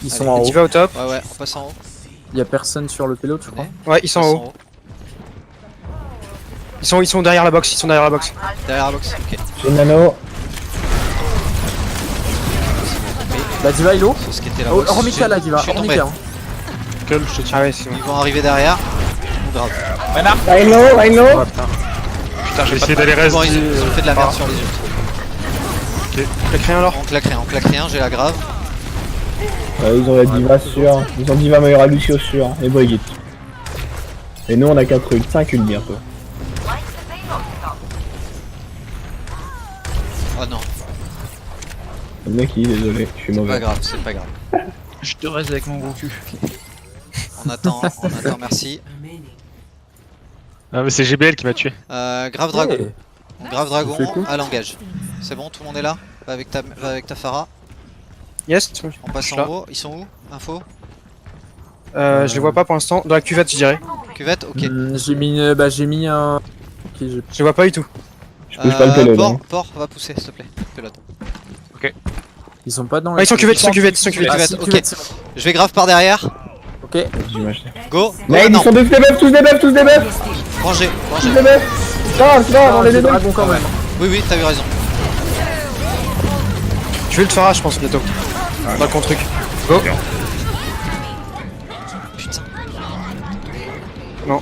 ils Allez, sont en haut. Tu vas au top. Ouais, on passe en haut. Il y a personne sur le pélo, tu crois? Ouais, ils sont en haut. Ils sont derrière la box. Derrière la box. Ok. J'ai nano. La diva est low. C'est ce qui était la Oh, box. remets-la la diva. Je suis tombé. Remets-la. Quel je te tiens. Ah ouais, c'est bon. Ils vont arriver derrière. Grave. Reinhardt. Rhino. Putain, J'ai j'ai essayé pas de d'aller Bon, rester. ils ont fait de la merde sur les ults. claque rien alors. On claque rien, j'ai la grave. Ils ont la diva sûre. Ils ont diva Mayura Lucio sûr. Et Brigitte. Et nous on a 4 trucs, 5 ults bientôt. Oh non, Le mec il est désolé, je suis c'est pas mauvais. grave, c'est pas grave. Je te reste avec mon gros cul. On attend, merci. remaining. Ah, mais c'est GBL qui m'a tué. Grave dragon. Ouais. Grave dragon C'est cool. à l'engage. C'est bon, tout le monde est là? Va avec ta Pharah. Yes. On passe Je suis en là. haut. Ils sont où? Info? Je les vois pas pour l'instant. Dans la cuvette, je dirais. Cuvette? Ok. J'ai mis un. Ok, j'ai- Je les vois pas du tout. Je touche pas le payload. hein. Port, va pousser s'il te plaît. Pilote. Ils sont pas dans Ah, ils sont cuvette, ils sont cuvette, ils sont Cuvette, cuvette. cuvette, ok. cuvette, c'est bon. Je vais grave par derrière. Ok. J'imagine. Go. Nade, non. ils sont tous des buffs, tous des buffs, tous des buffs! Mangez, Tous mangez. des buffs! C'est pas, on J'ai les le deux. dragon quand même. Oui, oui, t'as eu raison. Je vais le Farah, je pense, bientôt. Dans le contre-truc. Go. Putain. Non.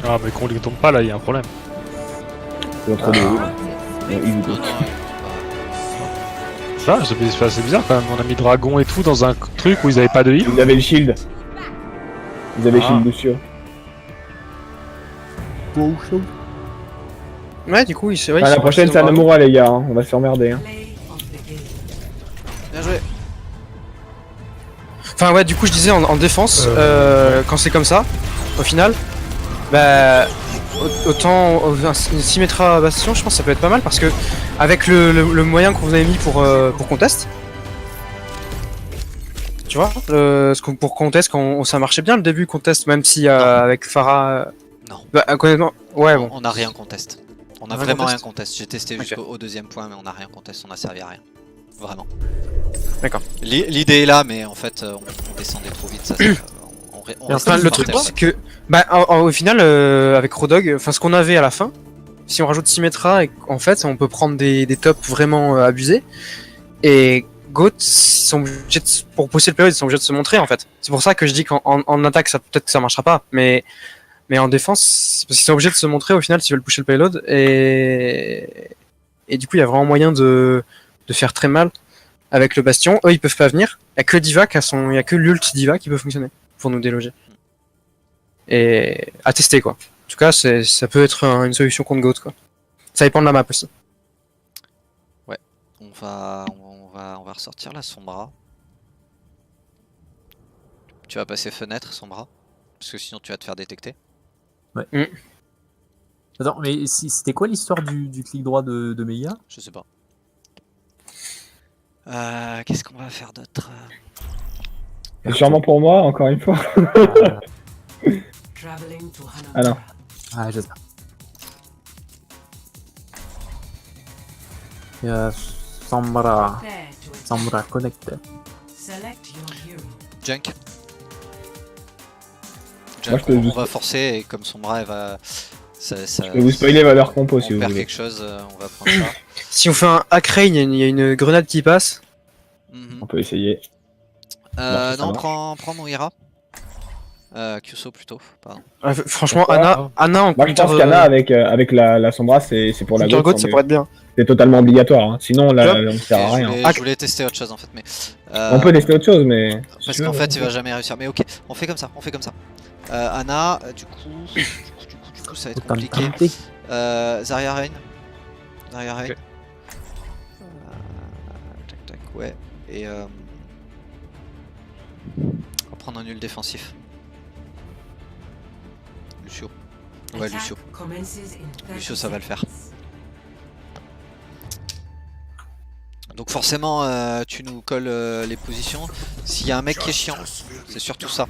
Ah, mais qu'on lui tombe pas là, il y a un problème. Ils ont trop de heals. Ils Non, jouent. non, Ça, c'est bizarre quand même. On a mis dragon et tout dans un truc où ils avaient pas de heal. Ils avaient le shield. Ils avaient Ah. shield Lucio. Ouais, du coup, c'est vrai. Ah, la prochaine c'est Anamura les gars, hein. On va se faire emmerder. Hein. Play of the game. bien joué. Enfin, ouais, du coup, je disais en défense, quand c'est comme ça, au final, bah. Autant une Symmetra Bastion, je pense que ça peut être pas mal parce que avec le moyen qu'on vous avait mis pour contest, tu vois, pour contest, quand ça marchait bien le début contest, même si avec Pharah. Non. Bah, honnêtement, ouais, bon. On a rien contest. On a Rien vraiment contest rien contest. J'ai testé Ok. jusqu'au deuxième point, mais on a rien contest. On a servi à rien. Vraiment. D'accord. L'idée est là, mais en fait, on descendait trop vite. Ça, on Et reste Enfin, sur le un truc, tel. c'est que, bah, au final, avec Rodog, enfin, ce qu'on avait à la fin, si on rajoute Symmetra, en fait, on peut prendre des tops vraiment abusés. Et Goat, pour pousser le période, ils sont obligés de se montrer, en fait. C'est pour ça que je dis qu'en attaque, peut-être que ça marchera pas, mais en défense, parce qu'ils sont obligés de se montrer au final s'ils veulent pusher le payload. Et du coup, il y a vraiment moyen de faire très mal avec le Bastion. Eux, ils peuvent pas venir. Il y a que Diva il y a que l'ult Diva qui peut fonctionner pour nous déloger. Et à tester quoi. En tout cas, ça peut être une solution contre Goat quoi. Ça dépend de la map aussi. On va ressortir la Sombra. Tu vas passer fenêtre, Sombra. Parce que sinon tu vas te faire détecter. Attends, mais c'était quoi l'histoire du clic droit de Mega? Je sais pas. Qu'est-ce qu'on va faire d'autre? C'est sûrement pour moi, encore une fois. Traveling to Hanamura. Ah non. Ah, j'espère. Il y a Sombra. Prepare to attack. Sombra connecté. Select your hero. Junk. Moi, je peux on juste- va forcer et comme Sombra elle va. Ça, Je vais vous spoiler valeur compo si on vous perd voulez. quelque chose, on va prendre ça. Si on fait un hack rain, il y a une grenade qui passe. Mhm. On peut essayer. ça Non, marche. prends Moira. Kyuso plutôt, pardon. Franchement, Pourquoi Anna en Moi je pense qu'Anna avec la Sombra c'est pour la counter Goat, Goat, ça pourrait être bien. c'est totalement obligatoire. Hein. Sinon là, Tu on ne sert à Et rien. je voulais tester autre chose en fait, mais. On peut tester autre chose mais. si Parce tu veux, qu'en fait, il va jamais réussir. Mais ok, on fait comme ça, on fait comme ça. Anna, du coup, ça va être compliqué. Zarya Reign. Zarya Reign. Ok. Tac tac, ouais. Et on va prendre un nul défensif. Lucio. Ouais, Attack Lucio. commences in 30 Lucio, ça va le faire. seconds. Donc forcément, tu nous colles les positions. S'il y a un mec qui est chiant, c'est surtout ça.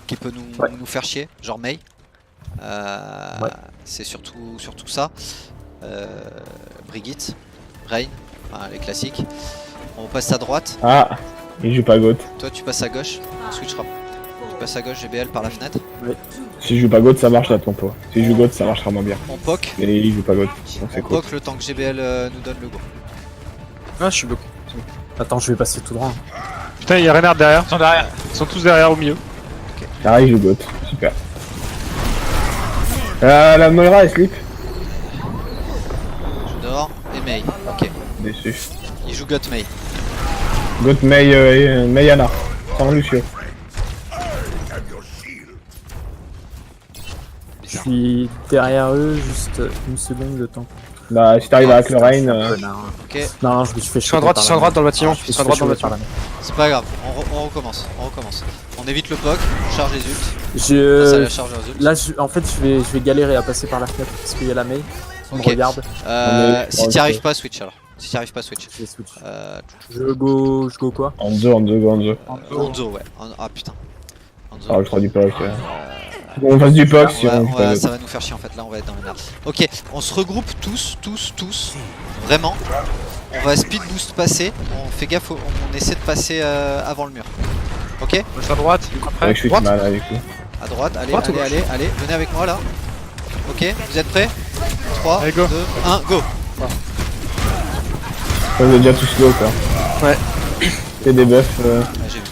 Qui peut nous faire chier, genre Mei. C'est surtout ça. Brigitte, Rain, enfin, les classiques. On passe à droite. Ah, il joue pas Goat. Toi, tu passes à gauche. On switchera. Tu passes à gauche, GBL par la fenêtre. Si je joue pas Goat, ça marche la tempo. Si je joue Goat, ça marchera moins bien. On poke. Mais il joue pas Goat, donc c'est On cool. poke le temps que GBL nous donne le go. Ah, je suis bloqué. Attends, je vais passer tout droit. Putain, il y a Renard derrière. Ils sont derrière. Ils sont tous derrière au milieu. Ah, il joue Goat, super. La Moira elle slip. Déçu. Il joue Gotmei. Goth Mayana. Sans Lucio. Je suis derrière eux, juste une seconde de temps. Bah, si t'arrives à hack le Rain, Ok, Non, je me suis fait Ils sont à droite, ils sont à droite dans le bâtiment. Ils sont à droite dans le bâtiment. c'est pas grave, on recommence, on recommence. On évite le POC, on charge les ults. Ça, ça Je... la charge les ults. Là, en fait, je vais galérer à passer par la fenêtre parce qu'il y a la Mei. On me Ok. regarde. Si t'y arrives pas, switch alors. Si t'y arrives pas, switch. Je vais switch. Euh, Je go quoi? Hanzo, ouais. Hanzo, ouais. Ah putain. Hanzo. Ah, le 3 du POC. Bon, on passe du POC si on fait. Ça va nous faire chier en fait, là on va être dans la merde. Ok, on se regroupe tous. Vraiment. On va speed boost passer. On fait gaffe, on essaie de passer avant le mur. Ok? On passe à droite, du coup, après. Ouais, je suis Droite. mal avec lui. À droite, allez, Droite ou allez, venez avec moi là. Ok, vous êtes prêts? 3, Allez, go. 2, 1, go! On est déjà tous low quoi. Ouais. C'est des buffs. Ah, j'ai vu.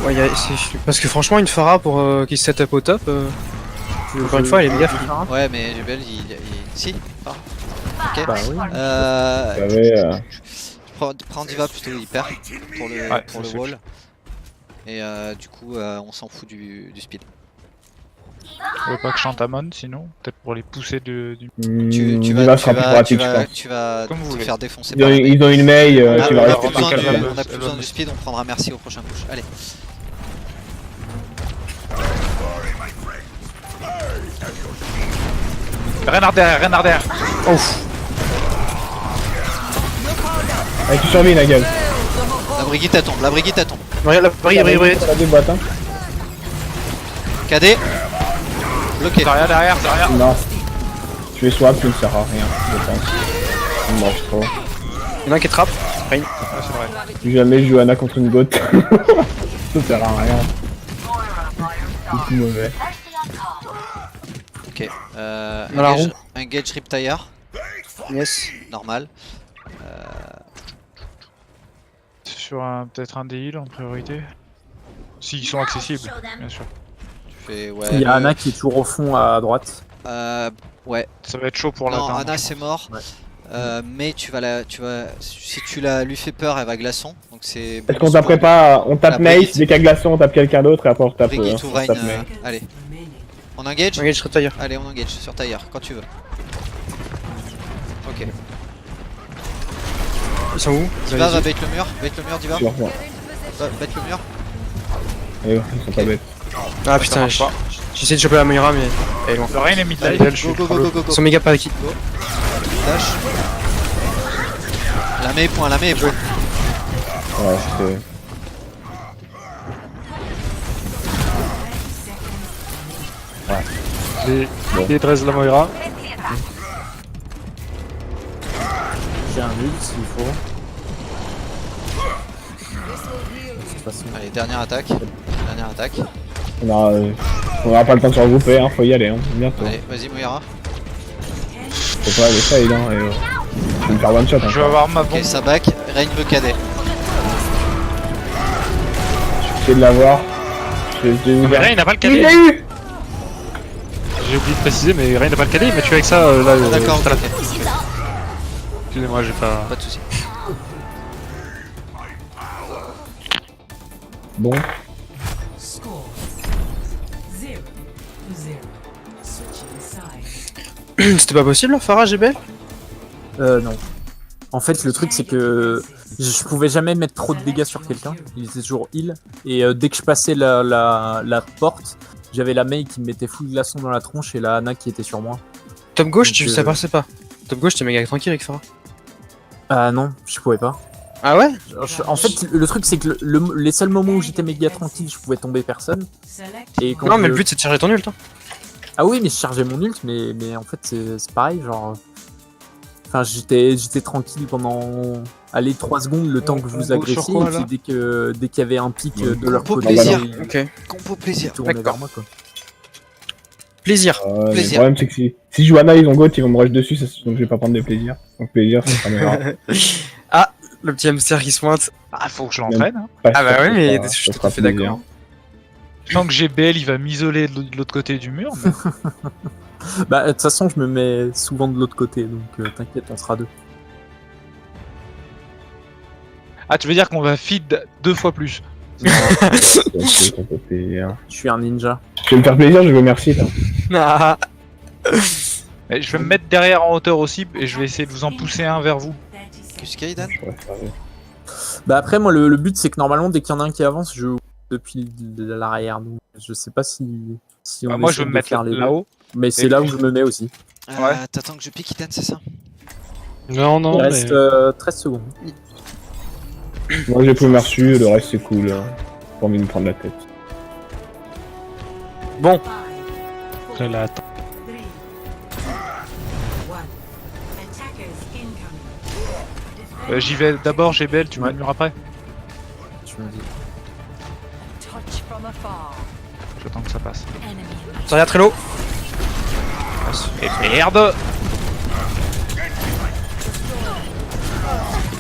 Ouais, parce que franchement, une Pharah pour qu'il se set up au top, encore une fois, elle est méga flippée. Ouais, mais GBL si, pas. Ok. Bah oui. Prends Diva plutôt hyper pour le, Ouais, pour le c'est wall. Et du coup, on s'en fout du speed. On veut pas que je chante Amon sinon, peut-être pour les pousser du. Tu Diva sera plus pratique, je pense. tu vas Comme vous te voulez. faire défoncer Ils ont, par la Mei. ils ont une Mei, Ah, tu on vas a rester plus besoin plus du- calme. on a plus besoin du speed, on prendra merci au prochain push. Allez. Renard derrière. Ouf. Allez, tu survis Nagel. La Brigitte elle tombe, la Brigitte elle tombe. Regarde, brille. Ça des boîtes, hein. KD. Bloqué. Zarya derrière, Zarya. Non. Tu es swap, tu ne sers à rien, je pense. Il mange trop. Il y en a un qui trappe. Ouais, c'est vrai. Plus jamais Johanna contre une goth. Ça sert à rien. C'est tout mauvais. Ok. Dans la Engage Riptire. Yes. Normal. Sur peut-être un des heals en priorité. S'ils sont accessibles, bien sûr. Tu fais, ouais. Il y a Anna qui est toujours au fond à droite. Ouais. Ça va être chaud pour Non, l'atteindre. Anna je c'est pense. mort. Ouais. Mais si tu lui fais peur, elle va glaçon. Donc c'est. Est-ce qu'on taperait pas, on tape La Mace, Brigitte. dès qu'il y a glaçon, on tape quelqu'un d'autre et après on tape Brigitte ou on Rain, tape Mace. allez. remaining. On engage. Regarde, je serai tailleur. Allez, on engage sur Tailleur quand tu veux. Ok. Ils sont où? Diva va bait le mur, Diva. Sur moi. Va bait le mur. Allez, ils sont pas bêtes. Ah Ça putain, marche pas. j'essaie de choper la Moira, mais elle est loin. Le Rain est mid Allez, lane, je go, suis go, go, go, go, Ils go. sont méga pas acquis. Dash. La Mei point. Ouais, c'est. Les Drez la Moira. J'ai un ult s'il faut. De toute façon. Allez, dernière attaque. On aura pas le temps de se regrouper, hein, faut y aller, hein, bientôt. Allez, vas-y Moira. Faut pas aller fail, hein, et je vais me faire one shot. Je vais avoir ma bombe. Ok, ça back. Rain veut KD. J'essaie de l'avoir. Je vais Mais Rain n'a pas le Il l'a cadet. eu. J'ai oublié de préciser, mais Rain n'a pas le cadet. Il m'a tué avec ça là. Ah, d'accord, juste à la ok. fin. Excusez-moi, j'ai pas. Pas de soucis. Bon, Score 0-0. Switching sides. C'était pas possible, Pharah GBL? Non. En fait, le truc, c'est que je pouvais jamais mettre trop de dégâts sur quelqu'un. Il était toujours heal. Et dès que je passais la porte, j'avais la Mei qui me mettait full glaçon dans la tronche et la Anna qui était sur moi. Top gauche, Donc, ça passait pas. Top gauche, t'es méga tranquille avec Pharah. Ah non, je pouvais pas. Ah ouais? En fait, le truc, c'est que les seuls moments où j'étais méga tranquille, je pouvais tomber personne. Select Et your quand Non, mais le je- but c'est de charger ton ult. Hein. Ah oui, mais je chargeais mon ult, mais en fait, c'est pareil, genre. Enfin, j'étais tranquille pendant. Allez, 3 secondes, le temps que je vous on go sur agressiez, quoi, et là puis dès qu'il y avait un pic de leur Compo côté, plaisir. ils Ok. Compo plaisir. tournaient D'accord. vers moi, quoi. Plaisir. le Plaisir. problème c'est que si Johanna ils ont goth, ils vont me rush dessus, donc je vais pas prendre des plaisirs. Donc plaisir, ça sera meilleur. Le petit hamster qui se pointe. Ah, faut que je l'entraîne. Hein. Ah bah ouais, mais je ça suis tout fera à fait plaisir. d'accord. Je sens que GBL il va m'isoler de l'autre côté du mur. Mais... Bah, de toute façon, je me mets souvent de l'autre côté, donc t'inquiète, on sera deux. Ah, tu veux dire qu'on va feed 2 fois plus? Je Je suis un ninja. vais me faire plaisir, je veux merci là. Ah, Mais je vais me mettre derrière en hauteur aussi et je vais essayer de vous en pousser un vers vous. Qu'est-ce qu'il y a, Idan? Bah, après, moi, le but, c'est que normalement, dès qu'il y en a un qui avance, je depuis l'arrière. Donc, je sais pas si on Bah, moi, je essaie vais me de mettre faire les là-haut. mais c'est là où je me mets aussi. Ouais. T'attends que je pique Idan, c'est ça? Non, Il non, reste mais... 13 secondes. Moi j'ai pris merci, le reste c'est cool. Hein. Pas envie de me prendre la tête. bon, Après, là, attends. 3, 2, 1. Attackers incoming. J'y vais d'abord, GBL, tu m'admires après? Tu me dis. Touch from afar. J'attends que ça passe. Enemy. ça regarde très low. Et merde!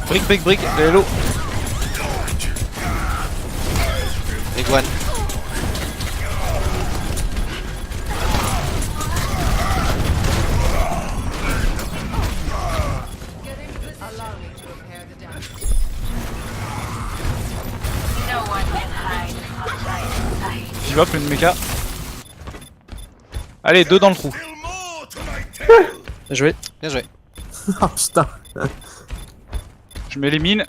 Brick, hello! Iguane. J'y vais, une méca. Allez, 2 dans le trou. Bien joué. Bien joué. Oh putain. Je mets les mines.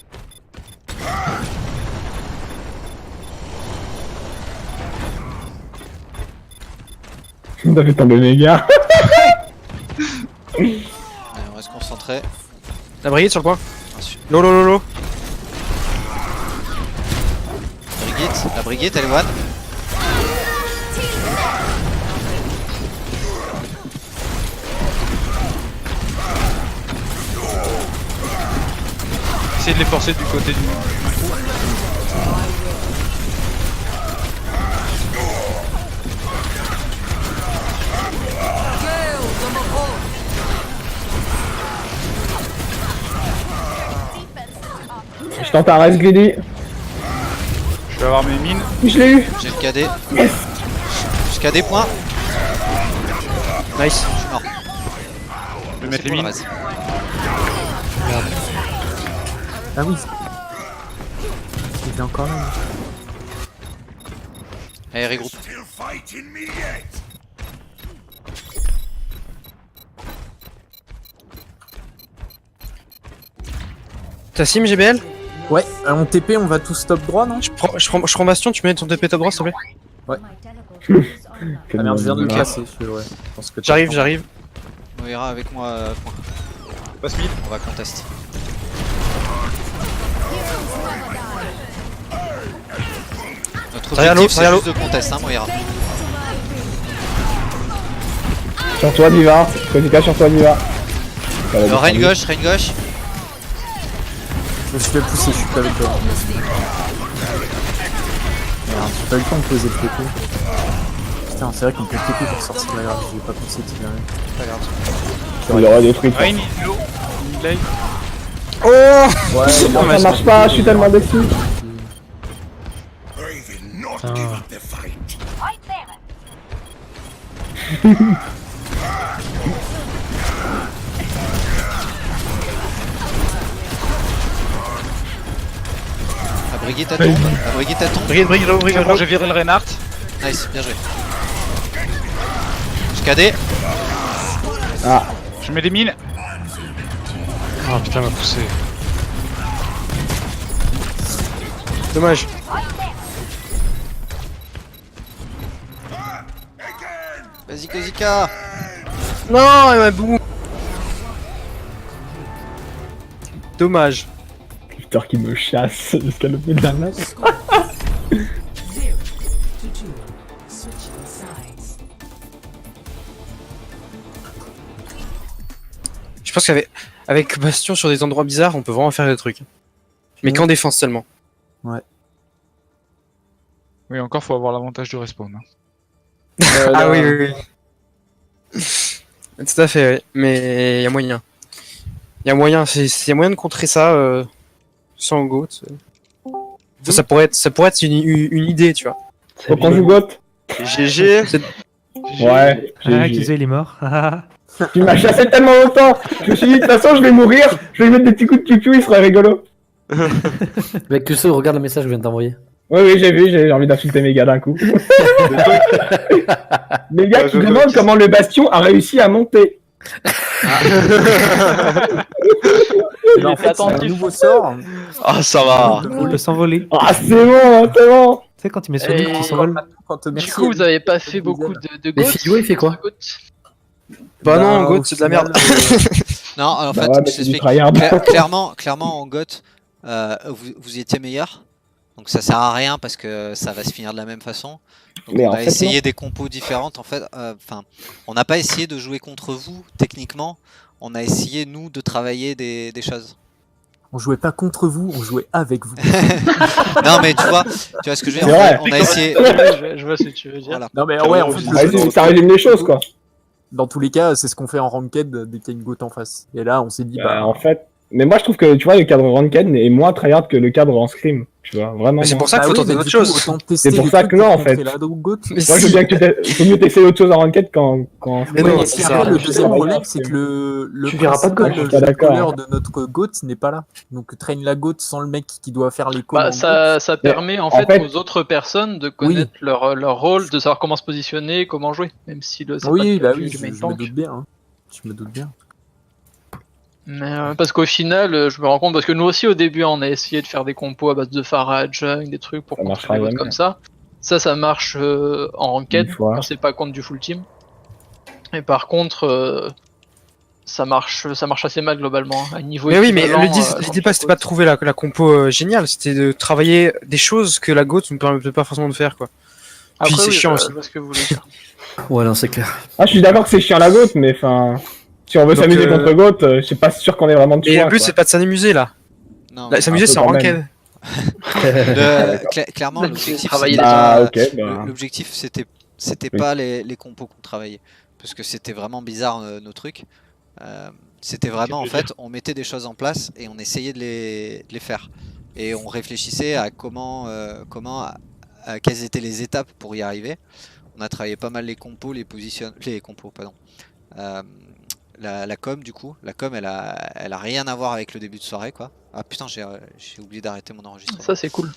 T'as fait tomber mes gars. Allez, on reste concentré. La brigade sur le point. Ensuite, Lo. la Brigitte, elle est one. Essayez de les forcer du côté du trou. Je tente un reste greedy. Je vais avoir mes mines. Je l'ai eu. J'ai le KD. Jusqu'à des points. Nice. Je suis mort. Je vais mettre C'est les pour le mines. reste. Ah oui. Il est encore là. Allez, regroupe. T'as sim GBL? Ouais, on TP, on va tous top droit, non? Je prends Bastion, tu mets ton TP top droit s'il te plaît. My teleport is online. Ah merde, je viens de le Ouais. casser. Ouais. Je pense que J'arrive. Moira avec moi. Point. Passe mid. On va contest. Notre Derrière l'eau, objectif c'est derrière juste de contest, hein, Moira. Sur toi Diva. Konika sur toi Diva. Ça va Reine descendre. gauche, reine gauche. Je me suis fait pousser, je suis pas avec toi. Merde, j'ai pas eu le temps de poser le TP. Putain, c'est vrai qu'on peut TP pour sortir de la grave, j'ai pas pensé de tirer. Pas grave. Il aura détruit. Rain, il est low. Il lay. Oh Ouais, Non, ça marche pas, je suis tellement déçu. La Brigitte elle tombe. La Brigitte elle tombe. C'est bon, j'ai viré le Reinhardt. Nice, bien joué. KD. Je mets les mines. Ah putain, m'a poussé. Dommage. Vas-y, Kozika. Non, elle m'a boum. Dommage. Peter qui me chasse jusqu'à le bout de la map. 0 to 2. Switching sides. Je pense qu'avec Bastion sur des endroits bizarres, on peut vraiment faire des trucs. Mais qu'en défense seulement. Oui, encore faut avoir l'avantage du respawn. Hein. Ah oui. Tout à fait, oui. Mais il y a moyen. Il y a moyen de contrer ça sans GOAT. Ça pourrait être une idée, tu vois. Faut qu'on joue goth. GG. Ouais. Ah, Kizo il est mort. Tu m'as chassé tellement longtemps. Je me suis dit, de toute façon, je vais mourir. Je vais lui mettre des petits coups de piou, il serait rigolo. Mec, tu sais, regarde le message que je viens de t'envoyer. Oui, j'ai vu, j'ai envie d'insulter Méga d'un coup. Méga qui demande comment le Bastion a réussi à monter. Là, en fait, c'est un nouveau sort. Ah, ça va. Il peut s'envoler. Ah, c'est bon, c'est bon. Tu sais, quand il met son livre, il s'envole. Du coup, vous avez pas fait beaucoup de Mais GOAT. Figo, il fait quoi? Bah non, au GOAT, c'est de la final, merde. Non, en fait, Bah ouais, mais je c'est du t'explique. tryhard. Clairement, en GOAT, vous étiez meilleur. Donc ça sert à rien parce que ça va se finir de la même façon. Donc Mais on en a fait, essayé non. des compos différentes. En fait, enfin, on n'a pas essayé de jouer contre vous techniquement. On a essayé nous de travailler des choses. On jouait pas contre vous, on jouait avec vous. Non mais tu vois ce que je veux C'est dire. vrai. On a essayé. Je vois ce que tu veux dire. Voilà. Non mais ouais, en fait, Ça résume les choses, quoi. dans tous les cas, c'est ce qu'on fait en ranked dès qu'il y a une GOAT en face. Et là, on s'est dit, bah, En fait. Mais moi, je trouve que, tu vois, le cadre Ranked est moins tryhard que le cadre en Scrim. Tu vois, vraiment. Mais c'est moins. pour ça qu'il faut tenter mais autre du coup, chose. autant tester C'est pour des ça trucs que non, en contrer fait. la GOAT. Mais Moi, je veux bien que il faut mieux t'essayer autre chose en Ranked qu'en Mais Ouais, non, et c'est puis ça. après, le deuxième Ouais, problème, ouais, c'est que le Tu verras pas de GOAT, principal je suis pas d'accord, caller hein. de notre GOAT n'est pas là. Donc, traîne la GOAT sans le mec qui doit faire les calls. Bah, en ça permet en en fait fait- aux autres personnes de connaître leur rôle, de savoir comment se positionner, comment jouer, même si c'est GOAT. pas Oui, le cas bah du oui, je main me tank. doute bien. Hein. Je me doute bien. Mais parce qu'au final, je me rends compte, parce que nous aussi au début, on a essayé de faire des compos à base de Pharah, Jung, des trucs pour Ça contrer marchera les bots jamais. comme ça. Ça marche en ranked, Une fois. quand c'est pas contre du full team. Et par contre, ça marche assez mal globalement. À un niveau Mais oui, mais équivalent, l'idée contre pas, les c'était pas de GOAT. trouver la compo géniale, c'était de travailler des choses que la GOAT ne permet pas forcément de faire, quoi. Puis Après, c'est oui, chiant je aussi. vois ce que vous voulez dire. Ouais, non, c'est clair. Ah, je suis d'accord que c'est chiant la GOAT, mais enfin. Si on veut Donc, s'amuser contre GOAT, je suis pas sûr qu'on ait vraiment de Et choix. le but, quoi. c'est pas de s'amuser, là. Non. Là, s'amuser, peu c'est en quand même. ranked. Clairement, Là, l'objectif, travailler c'était les Ah, pas- ok, bah. l'objectif, c'était Oui. pas les compos qu'on travaillait, parce que c'était vraiment bizarre nos trucs. C'était vraiment en fait, on mettait des choses en place et on essayait de les faire. Et on réfléchissait à quelles étaient les étapes pour y arriver. On a travaillé pas mal les compos, les compos, pardon. La com du coup, la com elle a rien à voir avec le début de soirée quoi. Ah putain j'ai oublié d'arrêter mon enregistrement. Ça, c'est cool.